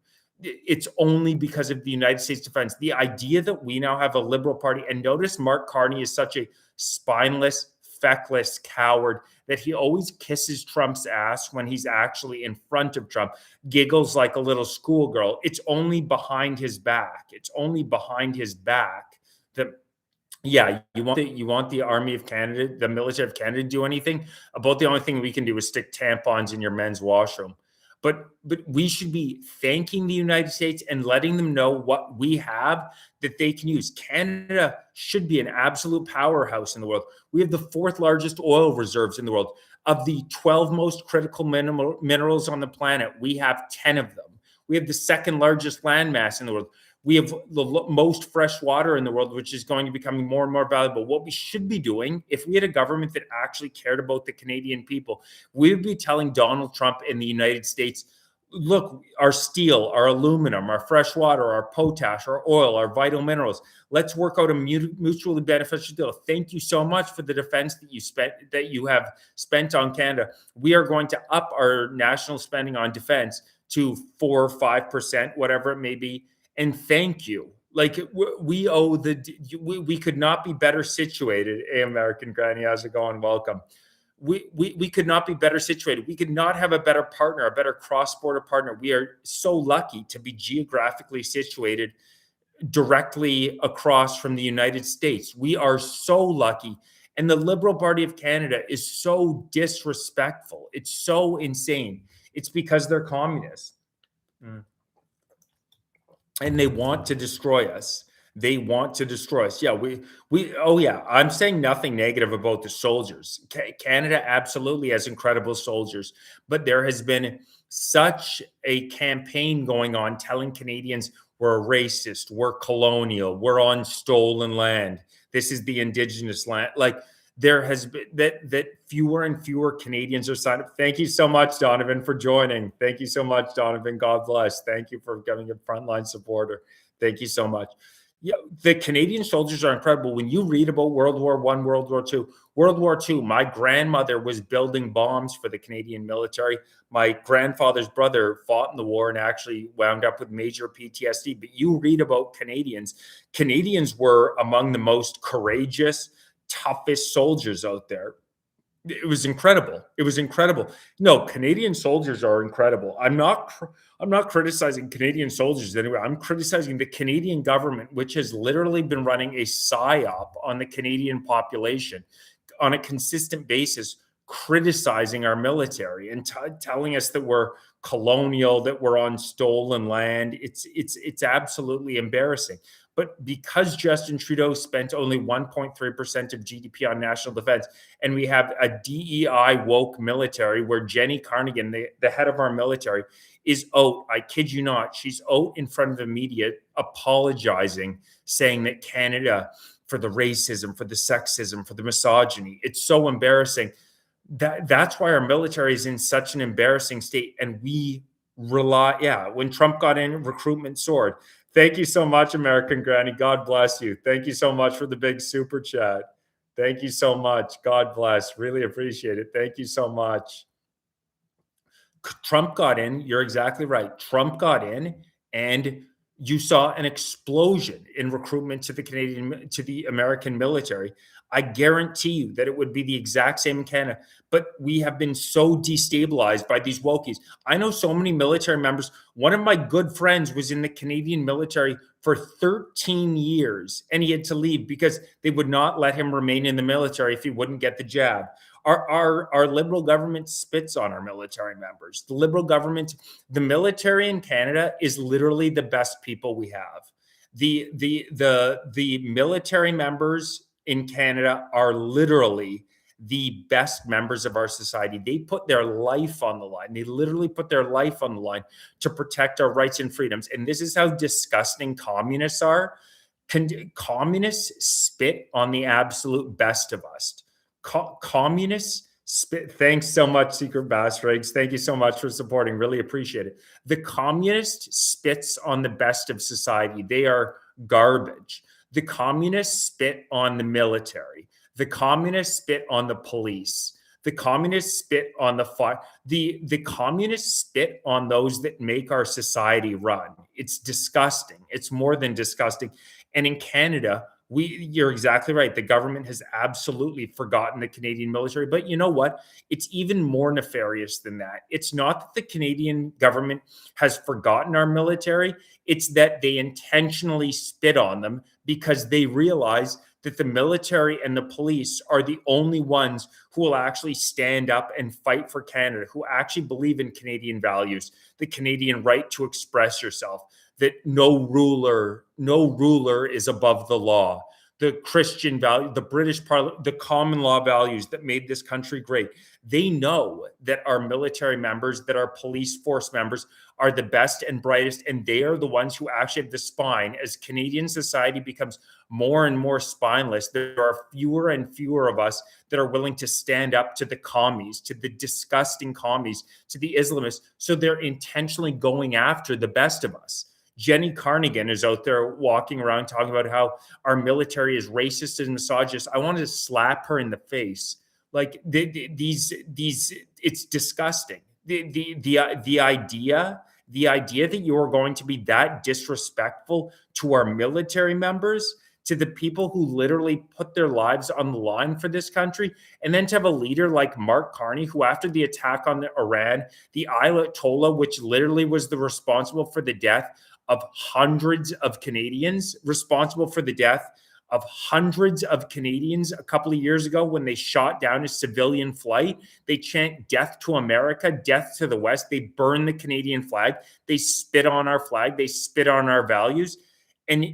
It's only because of the United States defense. The idea that we now have a liberal party, and notice Mark Carney is such a spineless, feckless coward that he always kisses Trump's ass when he's actually in front of Trump, giggles like a little schoolgirl. It's only behind his back. It's only behind his back that, yeah, you want the Army of Canada, the military of Canada to do anything. About the only thing we can do is stick tampons in your men's washroom. But we should be thanking the United States and letting them know what we have that they can use. Canada should be an absolute powerhouse in the world. We have the 4th largest oil reserves in the world. Of the 12 most critical minerals on the planet, we have 10 of them. We have the 2nd largest landmass in the world. We have the most fresh water in the world, which is going to be becoming more and more valuable. What we should be doing, if we had a government that actually cared about the Canadian people, we would be telling Donald Trump in the United States, look, our steel, our aluminum, our fresh water, our potash, our oil, our vital minerals, let's work out a mutually beneficial deal. Thank you so much for the defense that you have spent on Canada. We are going to up our national spending on defense to 4 or 5%, whatever it may be. And thank you. Like, we could not be better situated. Hey, American Granny, how's it going? Welcome. We could not be better situated. We could not have a better partner, a better cross-border partner. We are so lucky to be geographically situated directly across from the United States. We are so lucky. And the Liberal Party of Canada is so disrespectful. It's so insane. It's because they're communists. And they want to destroy us. They want to destroy us. Yeah, oh yeah, I'm saying nothing negative about the soldiers. Canada absolutely has incredible soldiers, but there has been such a campaign going on telling Canadians we're racist, we're colonial, we're on stolen land. This is the Indigenous land. Like, there has been that fewer and fewer Canadians are signed up. Thank you so much, Donovan, for joining. Thank you so much, Donovan. God bless. Thank you for becoming a frontline supporter. Thank you so much. Yeah, the Canadian soldiers are incredible. When you read about World War I, World War II, my grandmother was building bombs for the Canadian military. My grandfather's brother fought in the war and actually wound up with major PTSD. But you read about Canadians. Canadians were among the most courageous, toughest soldiers out there. It was incredible. It was incredible. No, Canadian soldiers are incredible. I'm not criticizing Canadian soldiers anyway. I'm criticizing the Canadian government, which has literally been running a psyop on the Canadian population on a consistent basis, criticizing our military and telling us that we're colonial, that we're on stolen land. It's absolutely embarrassing. But because Justin Trudeau spent only 1.3% of GDP on national defense, and we have a DEI woke military where Jenny Carnigan, the head of our military, is out, I kid you not, she's out in front of the media apologizing, saying that Canada, for the racism, for the sexism, for the misogyny, it's so embarrassing. That's why our military is in such an embarrassing state. And we rely, when Trump got in, recruitment soared. Thank you so much, American Granny. God bless you. Thank you so much for the big super chat. Thank you so much. God bless. Really appreciate it. Thank you so much. Trump got in. You're exactly right. Trump got in, and You saw an explosion in recruitment to the American military. I guarantee you that it would be the exact same in Canada. But we have been so destabilized by these wokies. I know so many military members. One of my good friends was in the Canadian military for 13 years, and he had to leave because they would not let him remain in the military if he wouldn't get the jab. Our liberal government spits on our military members. The military in Canada is literally the best people we have. The military members in Canada are literally the best members of our society. They put their life on the line. They literally put their life on the line to protect our rights and freedoms. And this is how disgusting communists are. Communists spit on the absolute best of us. Communists spit. Thanks so much, Secret Bass Rigs. Thank you so much for supporting. Really appreciate it. The communist spits on the best of society. They are garbage. The communists spit on the military. The communists spit on the police. The communists spit on the fire. The communists spit on those that make our society run. It's disgusting. It's more than disgusting. And in Canada, you're exactly right. The government has absolutely forgotten the Canadian military. But you know what? It's even more nefarious than that. It's not that the Canadian government has forgotten our military. It's that they intentionally spit on them because they realize that the military and the police are the only ones who will actually stand up and fight for Canada, who actually believe in Canadian values, the Canadian right to express yourself, that no ruler is above the law, the Christian value, the British Parliament, the common law values that made this country great. They know that our military members, that our police force members are the best and brightest, and they are the ones who actually have the spine. As Canadian society becomes more and more spineless, there are fewer and fewer of us that are willing to stand up to the commies, to the disgusting commies, to the Islamists. So they're intentionally going after the best of us. Jenny Carnigan is out there walking around talking about how our military is racist and misogynist. I wanted to slap her in the face. Like it's disgusting. The idea that you are going to be that disrespectful to our military members, to the people who literally put their lives on the line for this country, and then to have a leader like Mark Carney, who after the attack on Iran, the Ayatollah, which literally was the responsible for the death of hundreds of Canadians, responsible for the death of hundreds of Canadians a couple of years ago when they shot down a civilian flight. They chant death to America, death to the West. They burn the Canadian flag. They spit on our flag. They spit on our values. And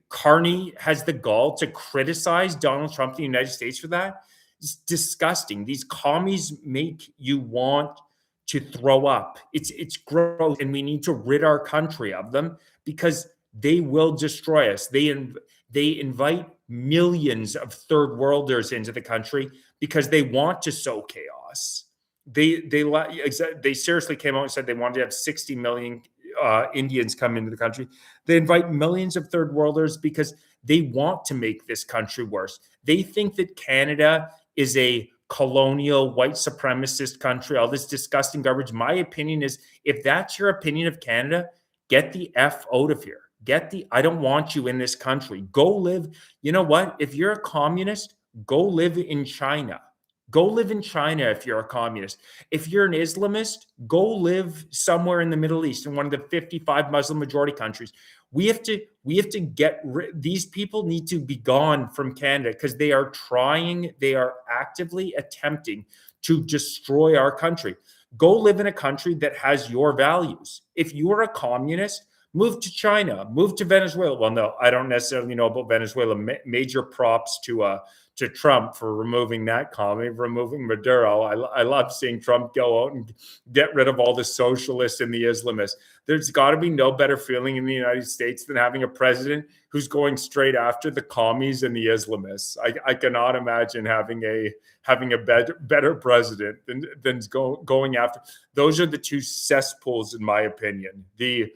Carney has the gall to criticize Donald Trump in the United States for that. It's disgusting. These commies make you want to throw up. It's gross, and we need to rid our country of them because they will destroy us. They invite millions of third worlders into the country because they want to sow chaos. They seriously came out and said they wanted to have 60 million Indians come into the country. They invite millions of third worlders because they want to make this country worse. They think that Canada is a colonial white supremacist country, all this disgusting garbage. My opinion is, if that's your opinion of Canada, get the F out of here. I don't want you in this country. Go live. You know what? If you're a communist, go live in China. Go live in China if you're a communist. If you're an Islamist, go live somewhere in the Middle East, in one of the 55 Muslim majority countries. We have to get these people need to be gone from Canada because they are actively attempting to destroy our country. Go live in a country that has your values. If you are a communist, move to China, move to Venezuela. Well, no, I don't necessarily know about Venezuela. Major props to Trump for removing that commie, removing Maduro. I love seeing Trump go out and get rid of all the socialists and the Islamists. There's got to be no better feeling in the United States than having a president who's going straight after the commies and the Islamists. I cannot imagine having a better president than going after. Those are the two cesspools, in my opinion. The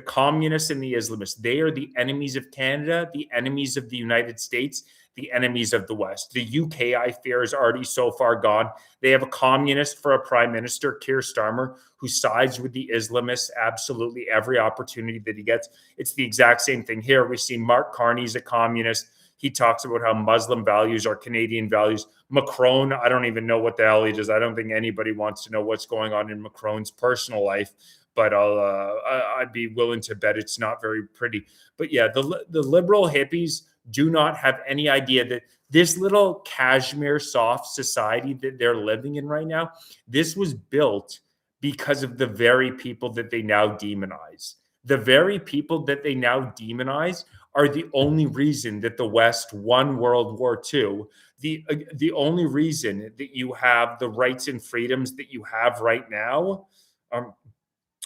communists and the Islamists, they are the enemies of Canada, the enemies of the United States. the enemies of the West. The UK, I fear, is already so far gone. They have a communist for a prime minister, Keir Starmer, who sides with the Islamists absolutely every opportunity that he gets. It's the exact same thing here. We see Mark Carney's a communist. He talks about how Muslim values are Canadian values. Macron, I don't even know what the hell he does. I don't think anybody wants to know what's going on in Macron's personal life, but I'd be willing to bet it's not very pretty. But yeah, the liberal hippies do not have any idea that this little cashmere soft society that they're living in right now, this was built because of the very people that they now demonize. The very people that they now demonize are the only reason that the West won World War II. The only reason that you have the rights and freedoms that you have right now.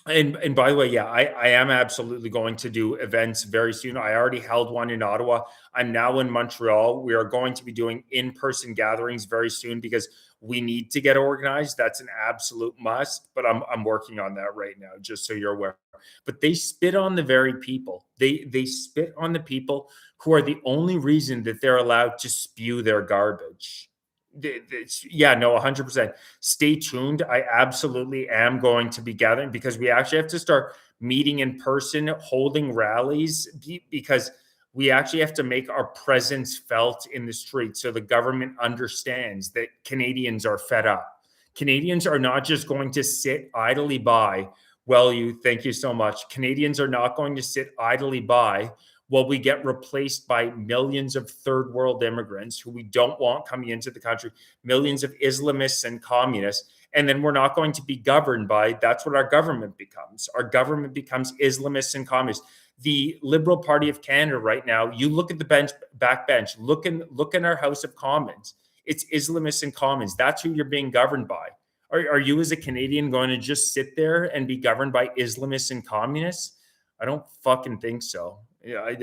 And by the way, yeah, I am absolutely going to do events very soon. I already held one in Ottawa. I'm now in Montreal. We are going to be doing in-person gatherings very soon because we need to get organized. That's an absolute must. But I'm working on that right now, just so you're aware. But they spit on the very people. They spit on the people who are the only reason that they're allowed to spew their garbage. Yeah, no, 100%. Stay tuned. I absolutely am going to be gathering because we actually have to start meeting in person, holding rallies, because we actually have to make our presence felt in the street so the government understands that Canadians are fed up. Canadians are not just going to sit idly by. Thank you so much. Canadians are not going to sit idly by while we get replaced by millions of third world immigrants who we don't want coming into the country, millions of Islamists and communists. And then we're not going to be governed by, that's what our government becomes. Our government becomes Islamists and communists. The Liberal Party of Canada right now, you look at the backbench, look in our House of Commons. It's Islamists and communists. That's who you're being governed by. Are you as a Canadian going to just sit there and be governed by Islamists and communists? I don't fucking think so. Yeah,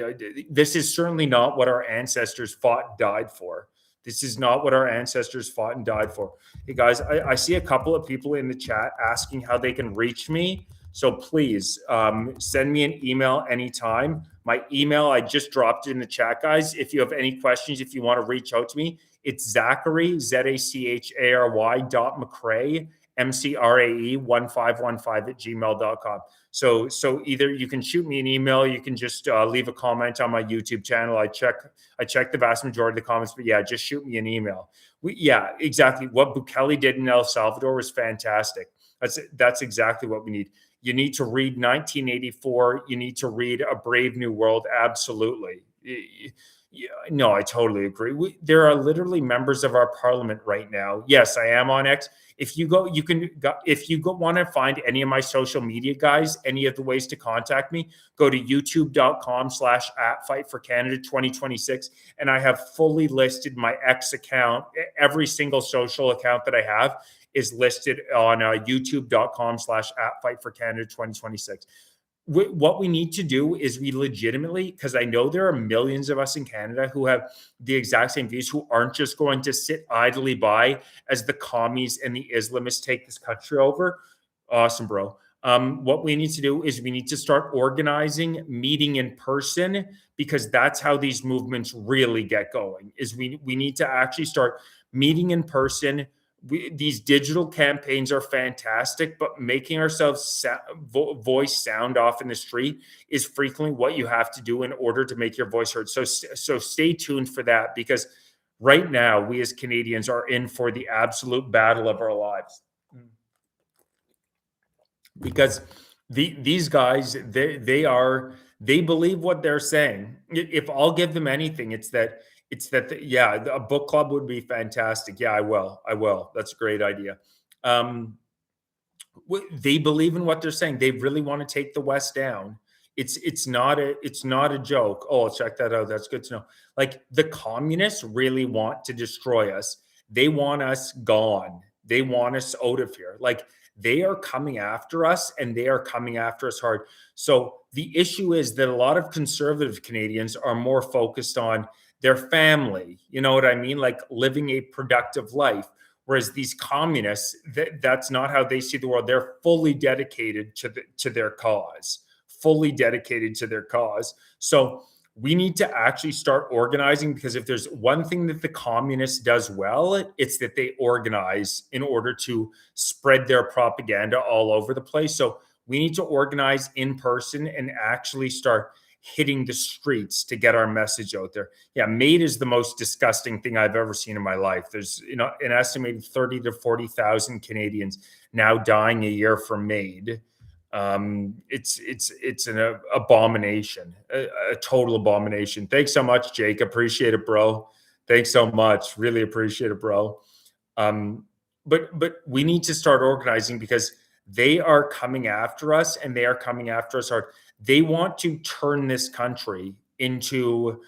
this is certainly not what our ancestors fought and died for. This is not what our ancestors fought and died for. Hey guys, I see a couple of people in the chat asking how they can reach me. So please send me an email anytime. My email, I just dropped it in the chat, guys. If you have any questions, if you want to reach out to me, it's Zachary, ZACHARY .McCrae, MCRAE 1515 at gmail.com. So either you can shoot me an email, you can just leave a comment on my YouTube channel. I check the vast majority of the comments, but yeah, just shoot me an email. Yeah, exactly. What Bukele did in El Salvador was fantastic. That's exactly what we need. You need to read 1984. You need to read A Brave New World. Absolutely. Yeah, no, I totally agree. There are literally members of our parliament right now. Yes, I am on X. If you go, if you want to find any of my social media guys, any of the ways to contact me, go to youtube.com/@FightForCanada2026. And I have fully listed my X account. Every single social account that I have is listed on youtube.com/@FightForCanada2026. What we need to do is we legitimately, because I know there are millions of us in Canada who have the exact same views, who aren't just going to sit idly by as the commies and the Islamists take this country over. Awesome, bro. What we need to do is we need to start organizing, meeting in person, because that's how these movements really get going. Is we need to actually start meeting in person. These digital campaigns are fantastic, but making ourselves voice sound off in the street is frequently what you have to do in order to make your voice heard. So stay tuned for that, because right now we as Canadians are in for the absolute battle of our lives. Because these guys, they believe what they're saying. If I'll give them anything, it's that a book club would be fantastic. Yeah, I will. That's a great idea. They believe in what they're saying. They really want to take the West down. It's not a joke. Oh, check that out. That's good to know. Like, the communists really want to destroy us. They want us gone. They want us out of here. Like, they are coming after us, and they are coming after us hard. So the issue is that a lot of conservative Canadians are more focused on their family, you know what I mean? Like living a productive life. Whereas these communists, that's not how they see the world. They're fully dedicated to their cause, fully dedicated to their cause. So we need to actually start organizing, because if there's one thing that the communists does well, it's that they organize in order to spread their propaganda all over the place. So we need to organize in person and actually start hitting the streets to get our message out there. Yeah, MAID is the most disgusting thing I've ever seen in my life. There's, an estimated 30 to 40,000 Canadians now dying a year from MAID. It's an abomination, a total abomination. Thanks so much, Jake. Appreciate it, bro. Thanks so much. Really appreciate it, bro. But we need to start organizing, because they are coming after us, and they are coming after us hard. They want to turn this country into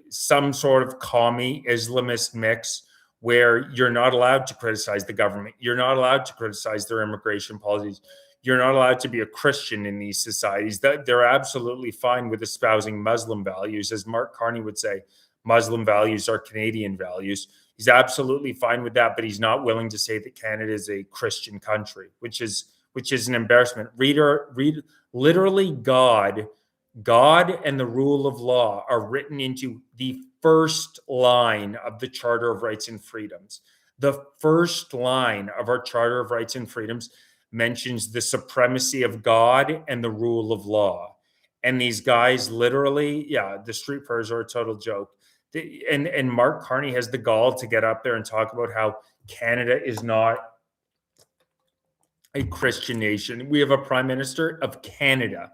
some sort of commie Islamist mix, where you're not allowed to criticize the government. You're not allowed to criticize their immigration policies. You're not allowed to be a Christian in these societies. That they're absolutely fine with espousing Muslim values. As Mark Carney would say, Muslim values are Canadian values. He's absolutely fine with that, but he's not willing to say that Canada is a Christian country, which is an embarrassment. Read literally God and the rule of law are written into the first line of the Charter of Rights and Freedoms. The first line of our Charter of Rights and Freedoms mentions the supremacy of God and the rule of law. And these guys literally, the street prayers are a total joke. And Mark Carney has the gall to get up there and talk about how Canada is not a Christian nation. We have a prime minister of Canada.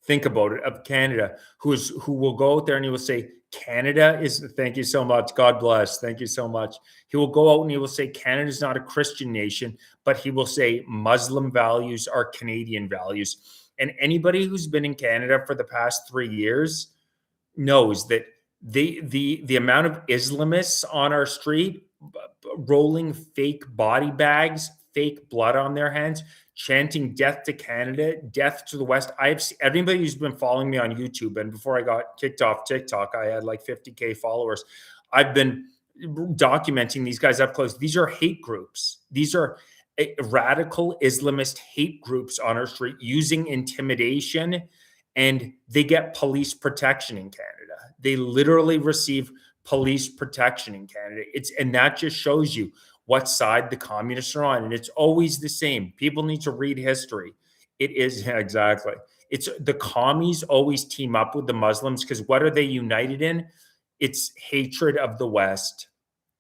Think about it, of Canada, who will go out there and he will say, Canada is, thank you so much, God bless, thank you so much. He will go out and he will say, Canada is not a Christian nation, but he will say Muslim values are Canadian values. And anybody who's been in Canada for the past 3 years knows that the amount of Islamists on our street rolling fake body bags, fake blood on their hands, chanting death to Canada, death to the West. I've seen everybody who's been following me on YouTube, and before I got kicked off TikTok, I had like 50K followers. I've been documenting these guys up close. These are hate groups. These are radical Islamist hate groups on our street using intimidation, and they get police protection in Canada. They literally receive police protection in Canada. And that just shows you what side the communists are on. And it's always the same. People need to read history. It is, exactly. It's the commies always team up with the Muslims, because what are they united in? It's hatred of the West.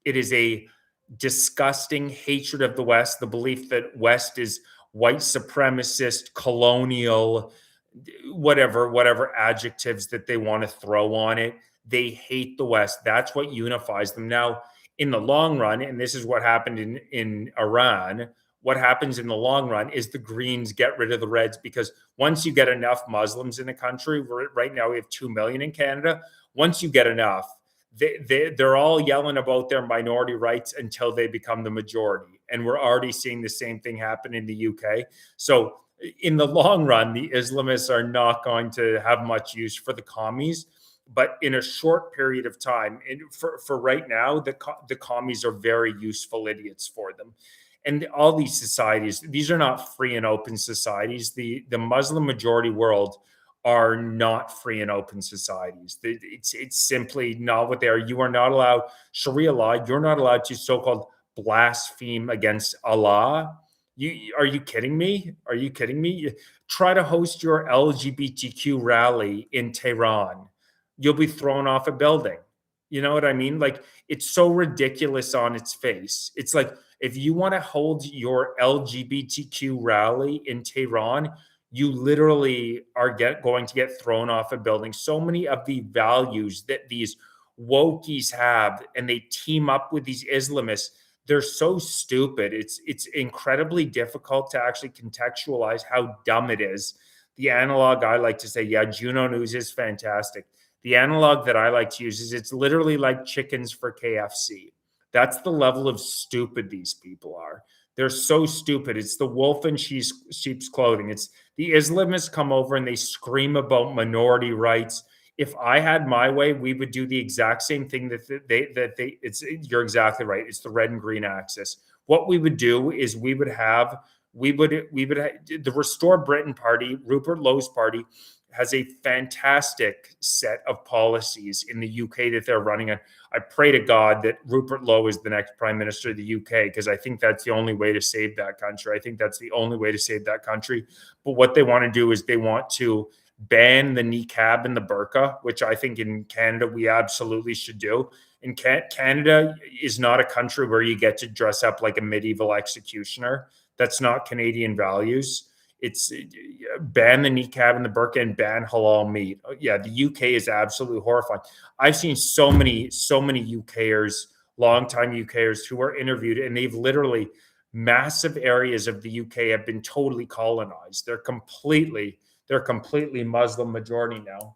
It is a disgusting hatred of the West, the belief that West is white supremacist, colonial, whatever adjectives that they want to throw on it. They hate the West. That's what unifies them. Now, in the long run, and this is what happened in Iran, what happens in the long run is the Greens get rid of the Reds, because once you get enough Muslims in the country, right now we have 2 million in Canada. Once you get enough, they're all yelling about their minority rights until they become the majority. And we're already seeing the same thing happen in the UK. So in the long run, the Islamists are not going to have much use for the commies. But in a short period of time, and for right now, the commies are very useful idiots for them. And all these societies, these are not free and open societies. The Muslim majority world are not free and open societies. It's simply not what they are. You are not allowed, Sharia law, you're not allowed to so-called blaspheme against Allah. Are you kidding me? Are you kidding me? Try to host your LGBTQ rally in Tehran. You'll be thrown off a building. You know what I mean? Like, it's so ridiculous on its face. It's like, if you want to hold your LGBTQ rally in Tehran, you literally are going to get thrown off a building. So many of the values that these wokies have, and they team up with these Islamists, they're so stupid. It's incredibly difficult to actually contextualize how dumb it is. The analog I like to say, Juno News is fantastic. The analog that I like to use is it's literally like chickens for KFC. That's the level of stupid these people are. They're so stupid. It's the wolf in sheep's clothing. It's the Islamists come over and they scream about minority rights. If I had my way, we would do the exact same thing you're exactly right. It's the red and green axis. What we would do is we would have the Restore Britain Party, Rupert Lowe's party, has a fantastic set of policies in the UK that they're running on. I pray to God that Rupert Lowe is the next prime minister of the UK, because I think that's the only way to save that country. I think that's the only way to save that country. But what they want to do is they want to ban the niqab and the burqa, which I think in Canada we absolutely should do. In Canada is not a country where you get to dress up like a medieval executioner. That's not Canadian values. It's ban the niqab and the burqa and ban halal meat. Yeah, the UK is absolutely horrifying. I've seen so many UKers, longtime UKers, who are interviewed, and they've literally massive areas of the UK have been totally colonized. They're completely Muslim majority now.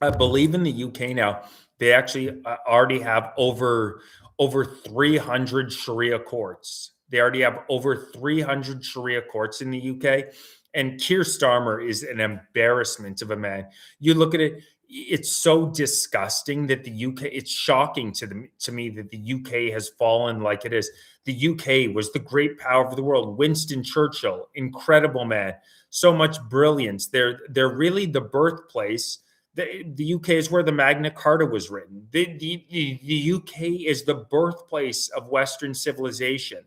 I believe in the UK now, they actually already have over 300 Sharia courts. They already have over 300 Sharia courts in the UK. And Keir Starmer is an embarrassment of a man. You look at it, it's so disgusting that the UK, it's shocking to me that the UK has fallen like it is. The UK was the great power of the world. Winston Churchill, incredible man, so much brilliance. They're really the birthplace. The UK is where the Magna Carta was written. The UK is the birthplace of Western civilization.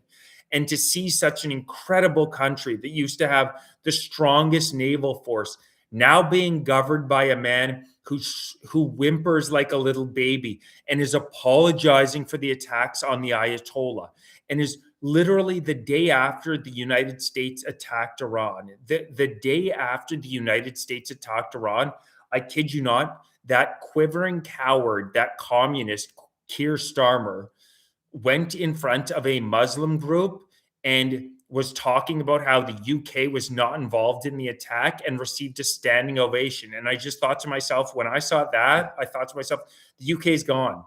And to see such an incredible country that used to have the strongest naval force now being governed by a man who whimpers like a little baby and is apologizing for the attacks on the Ayatollah, and is literally the day after the United States attacked Iran. The day after the United States attacked Iran, I kid you not, that quivering coward, that communist, Keir Starmer, went in front of a Muslim group and was talking about how the UK was not involved in the attack and received a standing ovation. And I just thought to myself, when I saw that, I thought to myself, the UK is gone.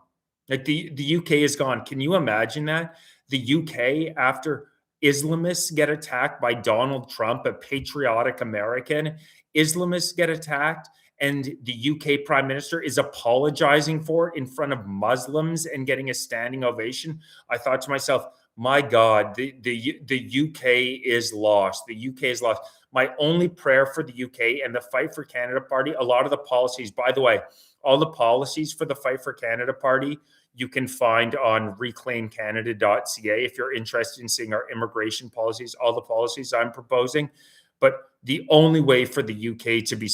Like the UK is gone. Can you imagine that? The UK, after Islamists get attacked by Donald Trump, a patriotic American, Islamists get attacked, and the UK prime minister is apologizing for it in front of Muslims and getting a standing ovation. I thought to myself, my God, the UK is lost. The UK is lost. My only prayer for the UK and the Fight for Canada party, a lot of the policies, by the way, all the policies for the Fight for Canada party, you can find on reclaimcanada.ca if you're interested in seeing our immigration policies, all the policies I'm proposing. But the only way for the UK to be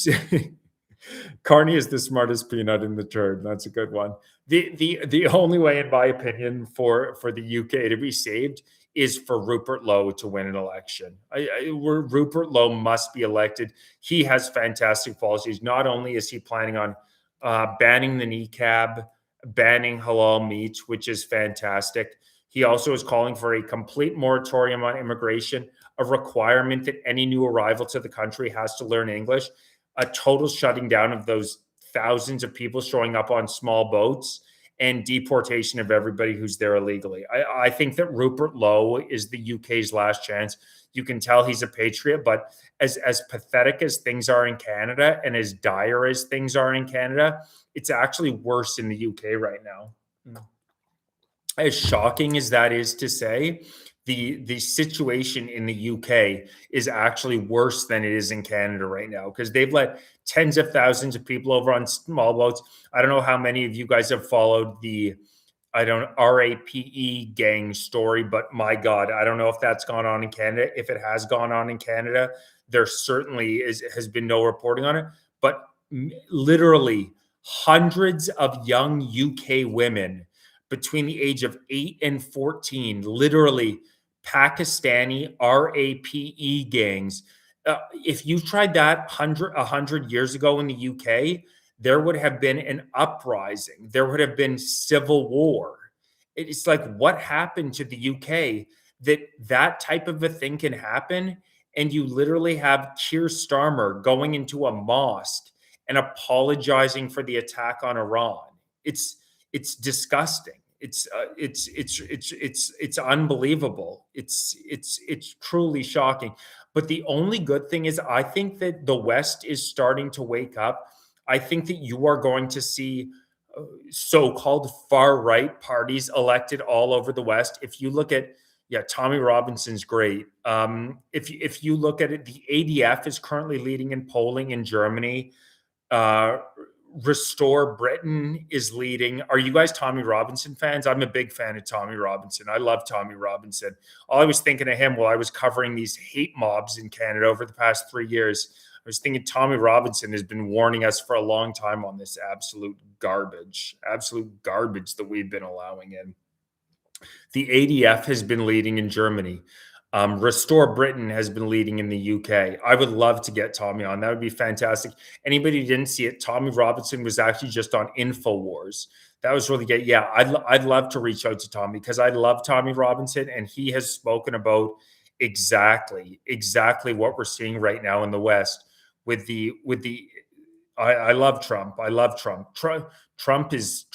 Carney is the smartest peanut in the turd. That's a good one. The only way, in my opinion, for the UK to be saved is for Rupert Lowe to win an election. Rupert Lowe must be elected. He has fantastic policies. Not only is he planning on banning the niqab, banning halal meat, which is fantastic, he also is calling for a complete moratorium on immigration, a requirement that any new arrival to the country has to learn English, a total shutting down of those thousands of people showing up on small boats, and deportation of everybody who's there illegally. I think that Rupert Lowe is the UK's last chance. You can tell he's a patriot, but as pathetic as things are in Canada and as dire as things are in Canada, it's actually worse in the UK right now. As shocking as that is to say, the situation in the UK is actually worse than it is in Canada right now, because they've let tens of thousands of people over on small boats. I don't know how many of you guys have followed the RAPE gang story, but my God, I don't know if that's gone on in Canada. If it has gone on in Canada, there certainly has been no reporting on it. But literally hundreds of young UK women between the age of 8 and 14, literally Pakistani RAPE gangs. If you tried that 100 years ago in the UK, there would have been an uprising. There would have been civil war. It's like, what happened to the UK that type of a thing can happen? And you literally have Keir Starmer going into a mosque and apologizing for the attack on Iran. It's disgusting. It's unbelievable. It's truly shocking. But the only good thing is, I think that the West is starting to wake up. I think that you are going to see so-called far-right parties elected all over the West. If you look at Yeah, Tommy Robinson's great. If you look at it, the ADF is currently leading in polling in Germany. Uh, Restore Britain is leading. Are you guys Tommy Robinson fans? I'm a big fan of Tommy Robinson. I love Tommy Robinson. All I was thinking of him while I was covering these hate mobs in Canada over the past 3 years. I was thinking Tommy Robinson has been warning us for a long time on this absolute garbage that we've been allowing in. The ADF has been leading in Germany. Restore Britain has been leading in the UK. I would love to get Tommy on. That would be fantastic. Anybody who didn't see it, Tommy Robinson was actually just on InfoWars. That was really good. Yeah, I'd love to reach out to Tommy because I love Tommy Robinson, and he has spoken about exactly what we're seeing right now in the West with the I love Trump. I love Trump. Trump is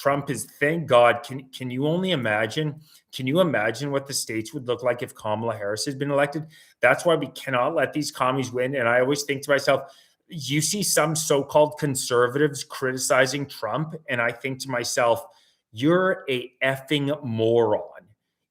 thank God. Can you only imagine? Can you imagine what the states would look like if Kamala Harris had been elected? That's why we cannot let these commies win. And I always think to myself, you see some so-called conservatives criticizing Trump, and I think to myself, you're a effing moron.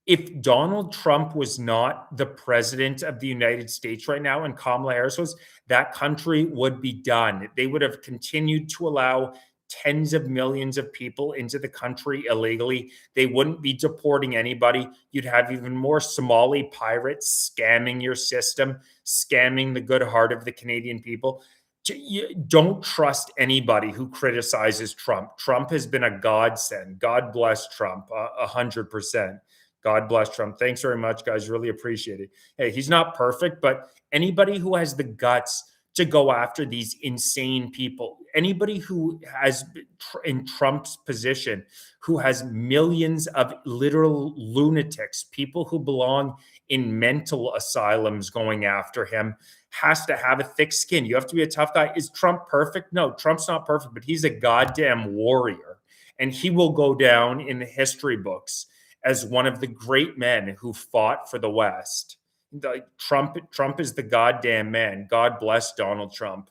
If Donald Trump was not the president of the United States right now and Kamala Harris was, that country would be done. They would have continued to allow tens of millions of people into the country illegally. They wouldn't be deporting anybody. You'd have even more Somali pirates scamming your system, scamming the good heart of the Canadian people. You don't trust anybody who criticizes Trump. Trump has been a godsend. God bless Trump, 100%. God bless Trump. Thanks very much, guys. Really appreciate it. Hey, he's not perfect, but anybody who has the guts to go after these insane people, anybody who has in Trump's position, who has millions of literal lunatics, people who belong in mental asylums going after him, has to have a thick skin. You have to be a tough guy. Is Trump perfect? No, Trump's not perfect, but he's a goddamn warrior. And he will go down in the history books as one of the great men who fought for the West. Trump is the goddamn man. God bless Donald Trump.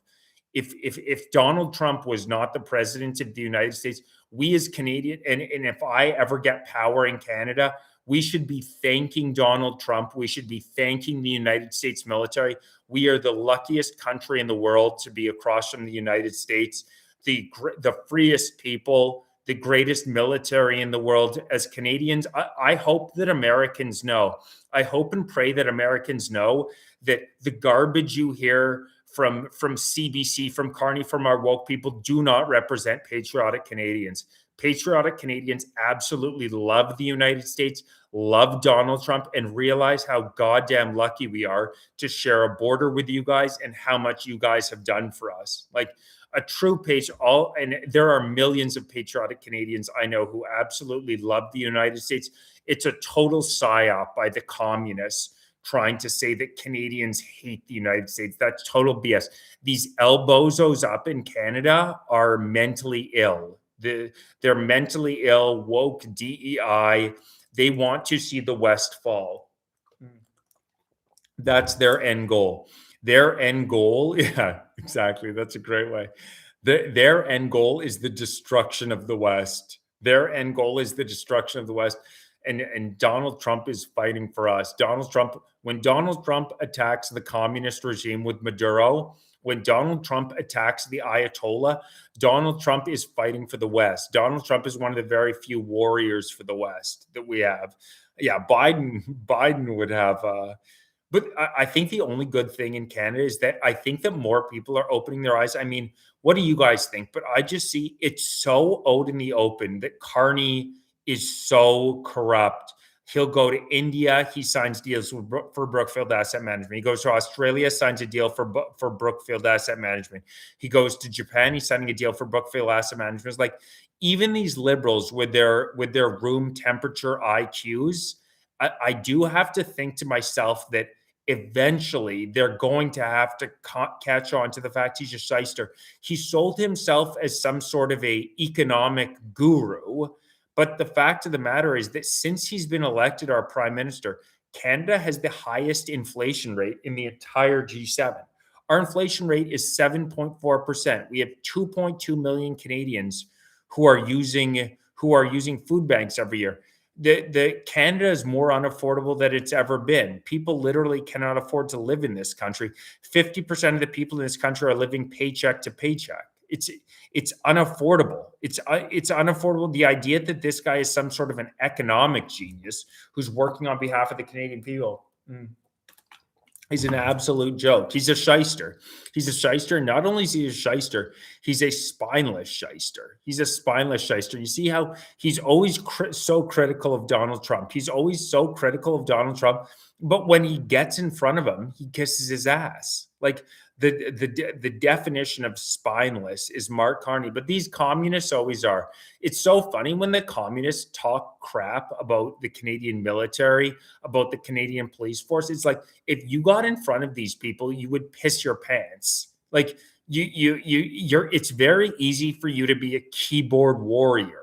If Donald Trump was not the president of the United States, we as Canadian, and if I ever get power in Canada, we should be thanking Donald Trump. We should be thanking the United States military. We are the luckiest country in the world to be across from the United States, the freest people, the greatest military in the world. As Canadians, I hope that Americans know. I hope and pray that Americans know that the garbage you hear from CBC, from Carney, from our woke people do not represent patriotic Canadians. Patriotic Canadians absolutely love the United States, love Donald Trump, and realize how goddamn lucky we are to share a border with you guys and how much you guys have done for us. Like, a true and there are millions of patriotic Canadians I know who absolutely love the United States. It's a total psyop by the communists trying to say that Canadians hate the United States. That's total BS. These elbozos up in Canada are mentally ill. They're mentally ill, woke, DEI. They want to see the West fall. That's their end goal. Their end goal, yeah, exactly. That's a great way. Their end goal is the destruction of the West. Their end goal is the destruction of the West. And Donald Trump is fighting for us. When Donald Trump attacks the communist regime with Maduro, when Donald Trump attacks the Ayatollah, Donald Trump is fighting for the West. Donald Trump is one of the very few warriors for the West that we have. Yeah, Biden would have but I think the only good thing in Canada is that I think that more people are opening their eyes. I mean, what do you guys think? But I just see it's so out in the open that Carney is so corrupt. He'll go to India. He signs deals for Brookfield Asset Management. He goes to Australia, signs a deal for Brookfield Asset Management. He goes to Japan. He's signing a deal for Brookfield Asset Management. It's like, even these liberals with their room temperature IQs, I do have to think to myself that eventually they're going to have to catch on to the fact he's a shyster. He sold himself as some sort of a economic guru. But the fact of the matter is that since he's been elected our prime minister, Canada has the highest inflation rate in the entire G7. Our inflation rate is 7.4%. We have 2.2 million Canadians who are using food banks every year. The Canada is more unaffordable than it's ever been. People literally cannot afford to live in this country. 50% of the people in this country are living paycheck to paycheck. It's unaffordable. It's unaffordable. The idea that this guy is some sort of an economic genius who's working on behalf of the Canadian people. He's an absolute joke. He's a shyster. He's a shyster. Not only is he a shyster, he's a spineless shyster. He's a spineless shyster. You see how he's always so critical of Donald Trump. He's always so critical of Donald Trump. But when he gets in front of him, he kisses his ass. Like the definition of spineless is Mark Carney. But these communists always are. It's so funny when the communists talk crap about the Canadian military, about the Canadian police force. It's like, if you got in front of these people, you would piss your pants. Like you're. It's very easy for you to be a keyboard warrior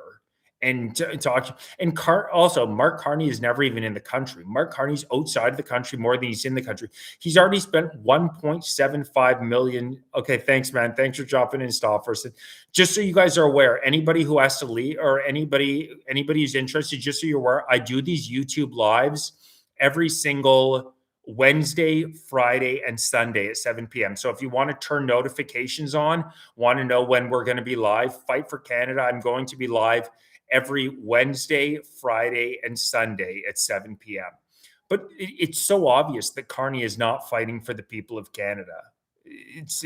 and talk. And also, Mark Carney is never even in the country. Mark Carney's outside of the country more than he's in the country. He's already spent 1.75 million. Okay, thanks, man. Thanks for dropping in, Stofferson. Just so you guys are aware, anybody who has to leave or anybody who's interested, just so you're aware, I do these YouTube lives every single Wednesday, Friday, and Sunday at 7 p.m. So if you want to turn notifications on, want to know when we're going to be live, Fight for Canada, I'm going to be live every Wednesday, Friday, and Sunday at 7 p.m. But it's so obvious that Carney is not fighting for the people of Canada. It's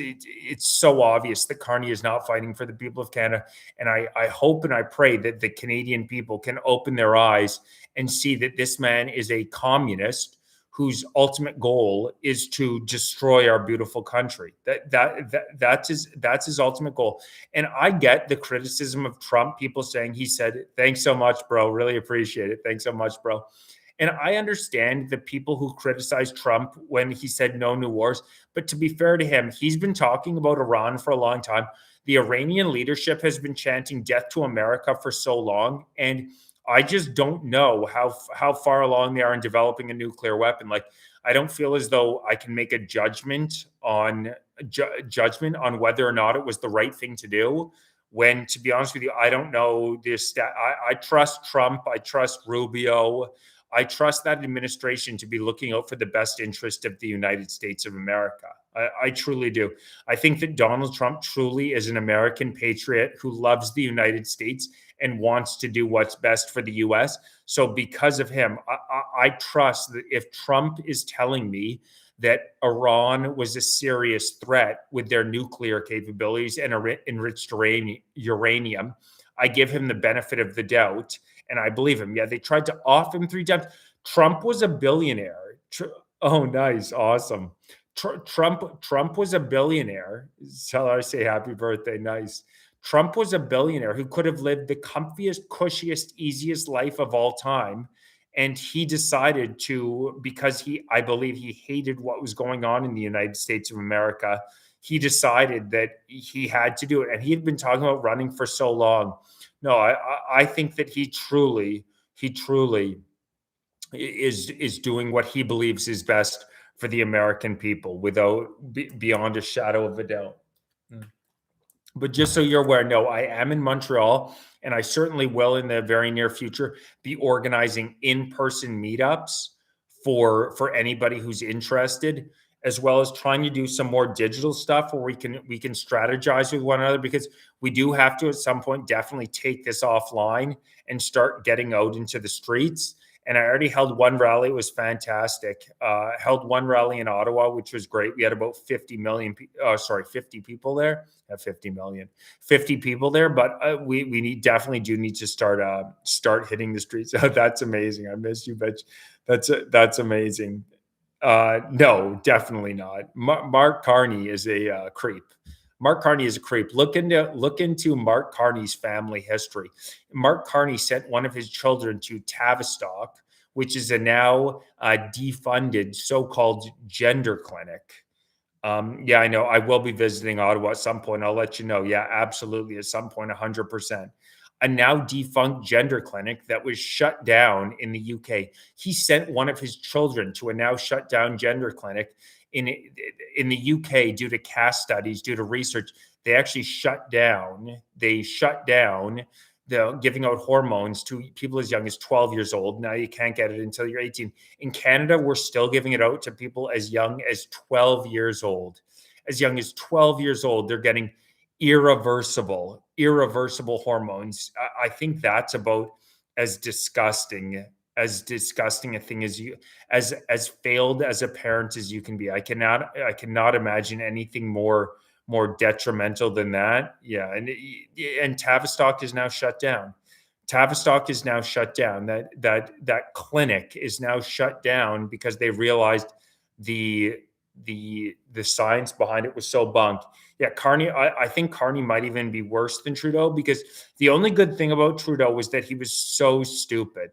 so obvious that Carney is not fighting for the people of Canada. And I hope and I pray that the Canadian people can open their eyes and see that this man is a communist whose ultimate goal is to destroy our beautiful country. That's his ultimate goal. And I get the criticism of Trump, people saying, he said, thanks so much, bro. Really appreciate it. Thanks so much, bro. And I understand the people who criticize Trump when he said no new wars. But to be fair to him, he's been talking about Iran for a long time. The Iranian leadership has been chanting death to America for so long. And I just don't know how far along they are in developing a nuclear weapon. Like, I don't feel as though I can make a judgment on whether or not it was the right thing to do. When, to be honest with you, I don't know this. I trust Trump. I trust Rubio. I trust that administration to be looking out for the best interest of the United States of America. I truly do. I think that Donald Trump truly is an American patriot who loves the United States and wants to do what's best for the U.S. So because of him, I trust that if Trump is telling me that Iran was a serious threat with their nuclear capabilities and enriched uranium, I give him the benefit of the doubt. And I believe him. Yeah, they tried to off him 3 times. Trump was a billionaire. Oh, nice. Awesome. Trump was a billionaire. Tell her I say happy birthday. Nice. Trump was a billionaire who could have lived the comfiest, cushiest, easiest life of all time. And he decided to, because I believe he hated what was going on in the United States of America, he decided that he had to do it. And he had been talking about running for so long. No, I think that he truly is doing what he believes is best for the American people, beyond a shadow of a doubt. But just so you're aware, no, I am in Montreal, and I certainly will in the very near future be organizing in-person meetups for anybody who's interested, as well as trying to do some more digital stuff where we can strategize with one another, because we do have to at some point definitely take this offline and start getting out into the streets. And I already held one rally. It was fantastic. Held one rally in Ottawa, which was great. We had about 50 people there. 50 million, 50 people there. But we definitely need to start hitting the streets. Oh, that's amazing. I missed you, bitch. That's amazing. No, definitely not. Mark Carney is a creep. Mark Carney is a creep. Look into Mark Carney's family history. Mark Carney sent one of his children to Tavistock, which is a now defunded so-called gender clinic. Yeah, I know. I will be visiting Ottawa at some point. I'll let you know. Yeah, absolutely. At some point, 100%. A now defunct gender clinic that was shut down in the UK. He sent one of his children to a now shut down gender clinic in the UK due to case studies, due to research. They actually shut down. They shut down the giving out hormones to people as young as 12 years old. Now you can't get it until you're 18. In Canada, we're still giving it out to people as young as 12 years old. As young as 12 years old, they're getting irreversible hormones. I think that's about as disgusting a thing as you, as failed as a parent as you can be. I cannot imagine anything more detrimental than that. Yeah, and Tavistock is now shut down. Tavistock is now shut down. That clinic is now shut down because they realized the science behind it was so bunk. Yeah, Carney. I think Carney might even be worse than Trudeau, because the only good thing about Trudeau was that he was so stupid.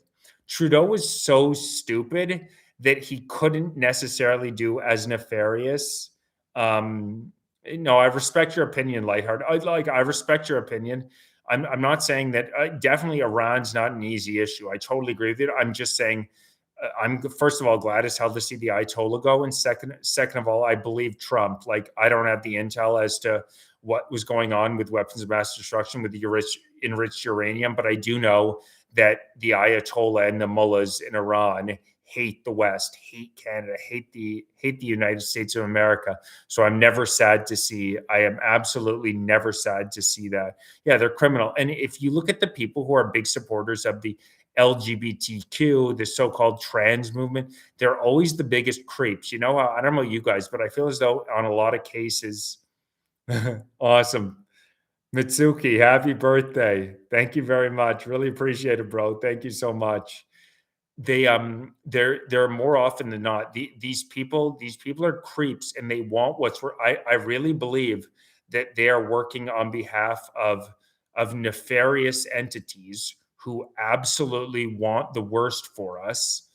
Trudeau was so stupid that he couldn't necessarily do as nefarious. No, I respect your opinion, Lightheart. I respect your opinion. I'm not saying that. Definitely, Iran's not an easy issue. I totally agree with it. I'm just saying, I'm first of all glad as hell to see the Ayatollah go, and second of all, I believe Trump. Like, I don't have the intel as to what was going on with weapons of mass destruction with the enriched uranium, but I do know that the Ayatollah and the mullahs in Iran hate the West, hate Canada, hate the United States of America. So I'm never sad to see. I am absolutely never sad to see that. Yeah, they're criminal. And if you look at the people who are big supporters of the LGBTQ, the so-called trans movement, they're always the biggest creeps. You know, I don't know you guys, but I feel as though on a lot of cases, awesome. Mitsuki, happy birthday. Thank you very much. Really appreciate it, bro. Thank you so much. They're more often than not, these people are creeps, and they want I really believe that they are working on behalf of nefarious entities who absolutely want the worst for us.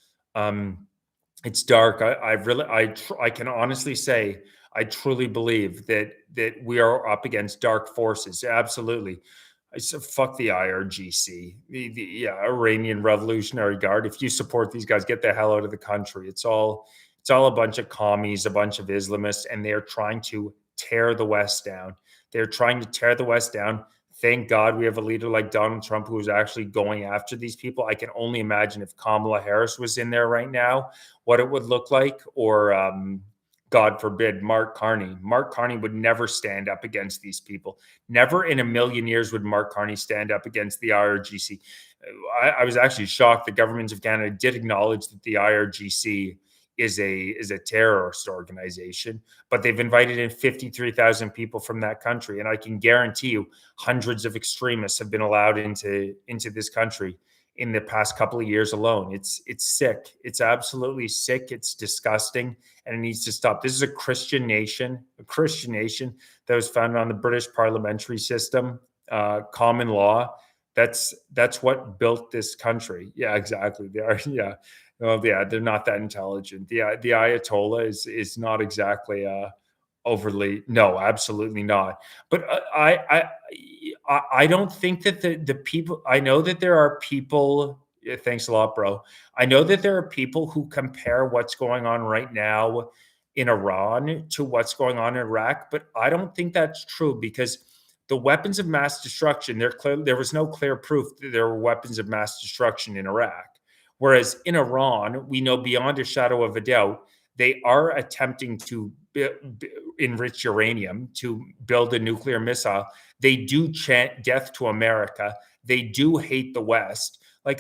It's dark. I can honestly say I truly believe that we are up against dark forces. Absolutely. I said, fuck the IRGC, yeah, Iranian Revolutionary Guard. If you support these guys, get the hell out of the country. It's all a bunch of commies, a bunch of Islamists, and they're trying to tear the West down. They're trying to tear the West down. Thank God we have a leader like Donald Trump who is actually going after these people. I can only imagine if Kamala Harris was in there right now, what it would look like, or God forbid, Mark Carney. Mark Carney would never stand up against these people. Never in a million years would Mark Carney stand up against the IRGC. I was actually shocked the governments of Canada did acknowledge that the IRGC is a terrorist organization, but they've invited in 53,000 people from that country, and I can guarantee you hundreds of extremists have been allowed into this country in the past couple of years alone. It's sick. It's absolutely sick. It's disgusting, and it needs to stop. This is a Christian nation that was founded on the British parliamentary system, common law. That's what built this country. Yeah, exactly. They are. Yeah. Well, yeah, they're not that intelligent. The Ayatollah is not exactly overly. No, absolutely not. But I don't think that the people. I know that there are people. Yeah, thanks a lot, bro. I know that there are people who compare what's going on right now in Iran to what's going on in Iraq, but I don't think that's true, because the weapons of mass destruction, there was no clear proof that there were weapons of mass destruction in Iraq. Whereas in Iran, we know beyond a shadow of a doubt, they are attempting to enrich uranium to build a nuclear missile. They do chant death to America. They do hate the West. I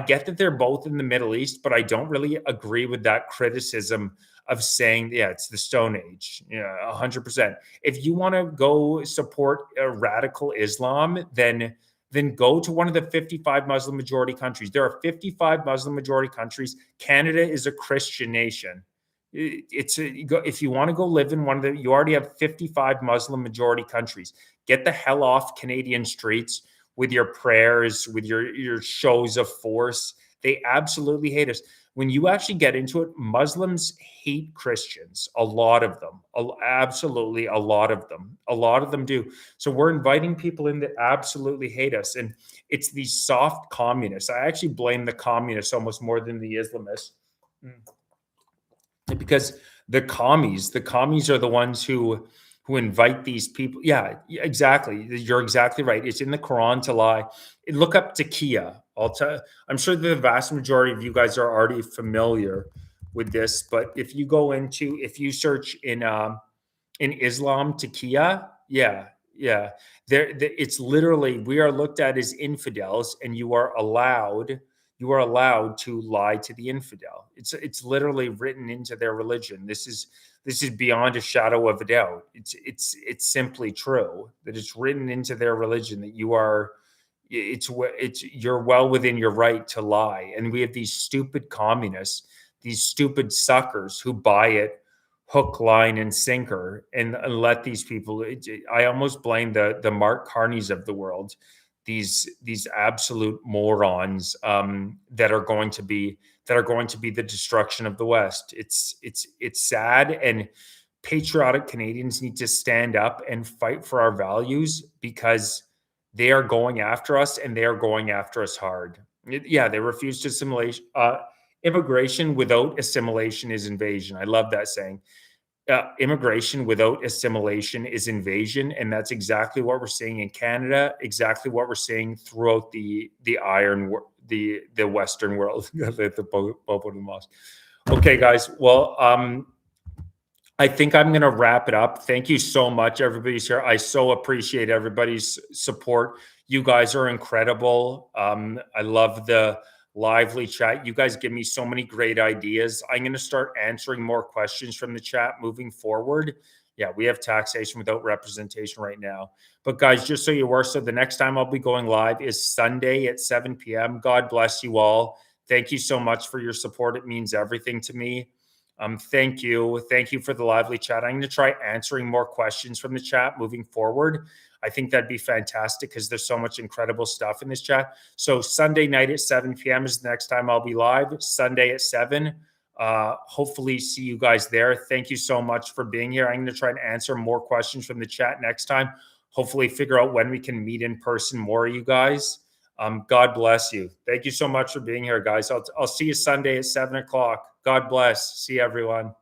get that they're both in the Middle East, but I don't really agree with that criticism of saying, yeah, it's the Stone Age. Yeah, 100%. If you want to go support radical Islam, then go to one of the 55 Muslim majority countries. There are 55 Muslim majority countries. Canada is a Christian nation. If you want to go live in you already have 55 Muslim majority countries. Get the hell off Canadian streets with your prayers, with your shows of force. They absolutely hate us. When you actually get into it, Muslims hate Christians, a lot of them, absolutely a lot of them do. So we're inviting people in that absolutely hate us. And it's these soft communists. I actually blame the communists almost more than the Islamists, because the commies are the ones who who invite these people. Yeah, exactly. You're exactly right. It's in the Quran to lie. Look up taqiyya. I'm sure the vast majority of you guys are already familiar with this, but if you search in Islam, taqiyya, yeah, yeah. It's literally, we are looked at as infidels, and you are allowed to lie to the infidel. It's literally written into their religion. This is beyond a shadow of a doubt. It's simply true that it's written into their religion that you're well within your right to lie. And we have these stupid communists, these stupid suckers who buy it hook, line, and sinker, and let these people. I almost blame the Mark Carneys of the world, these absolute morons, that are going to be the destruction of the West. It's sad, and patriotic Canadians need to stand up and fight for our values, because they are going after us, and they are going after us hard. Yeah, they refuse to assimilation. Immigration without assimilation is invasion. I love that saying. Immigration without assimilation is invasion, and that's exactly what we're seeing in Canada. Exactly what we're seeing throughout the Western world. Okay, guys. Well, I think I'm going to wrap it up. Thank you so much, everybody's here. I so appreciate everybody's support. You guys are incredible. I love the lively chat. You guys give me so many great ideas. I'm going to start answering more questions from the chat moving forward. Yeah, we have taxation without representation right now. But guys, just so you're aware, so the next time I'll be going live is Sunday at 7 p.m. God bless you all. Thank you so much for your support. It means everything to me. Thank you. Thank you for the lively chat. I'm going to try answering more questions from the chat moving forward. I think that'd be fantastic, because there's so much incredible stuff in this chat. So Sunday night at 7 p.m. is the next time I'll be live. Sunday at 7. Hopefully see you guys there. Thank you so much for being here. I'm going to try and answer more questions from the chat next time. Hopefully figure out when we can meet in person, more of you guys. God bless you. Thank you so much for being here, guys. I'll see you Sunday at 7 o'clock. God bless. See everyone.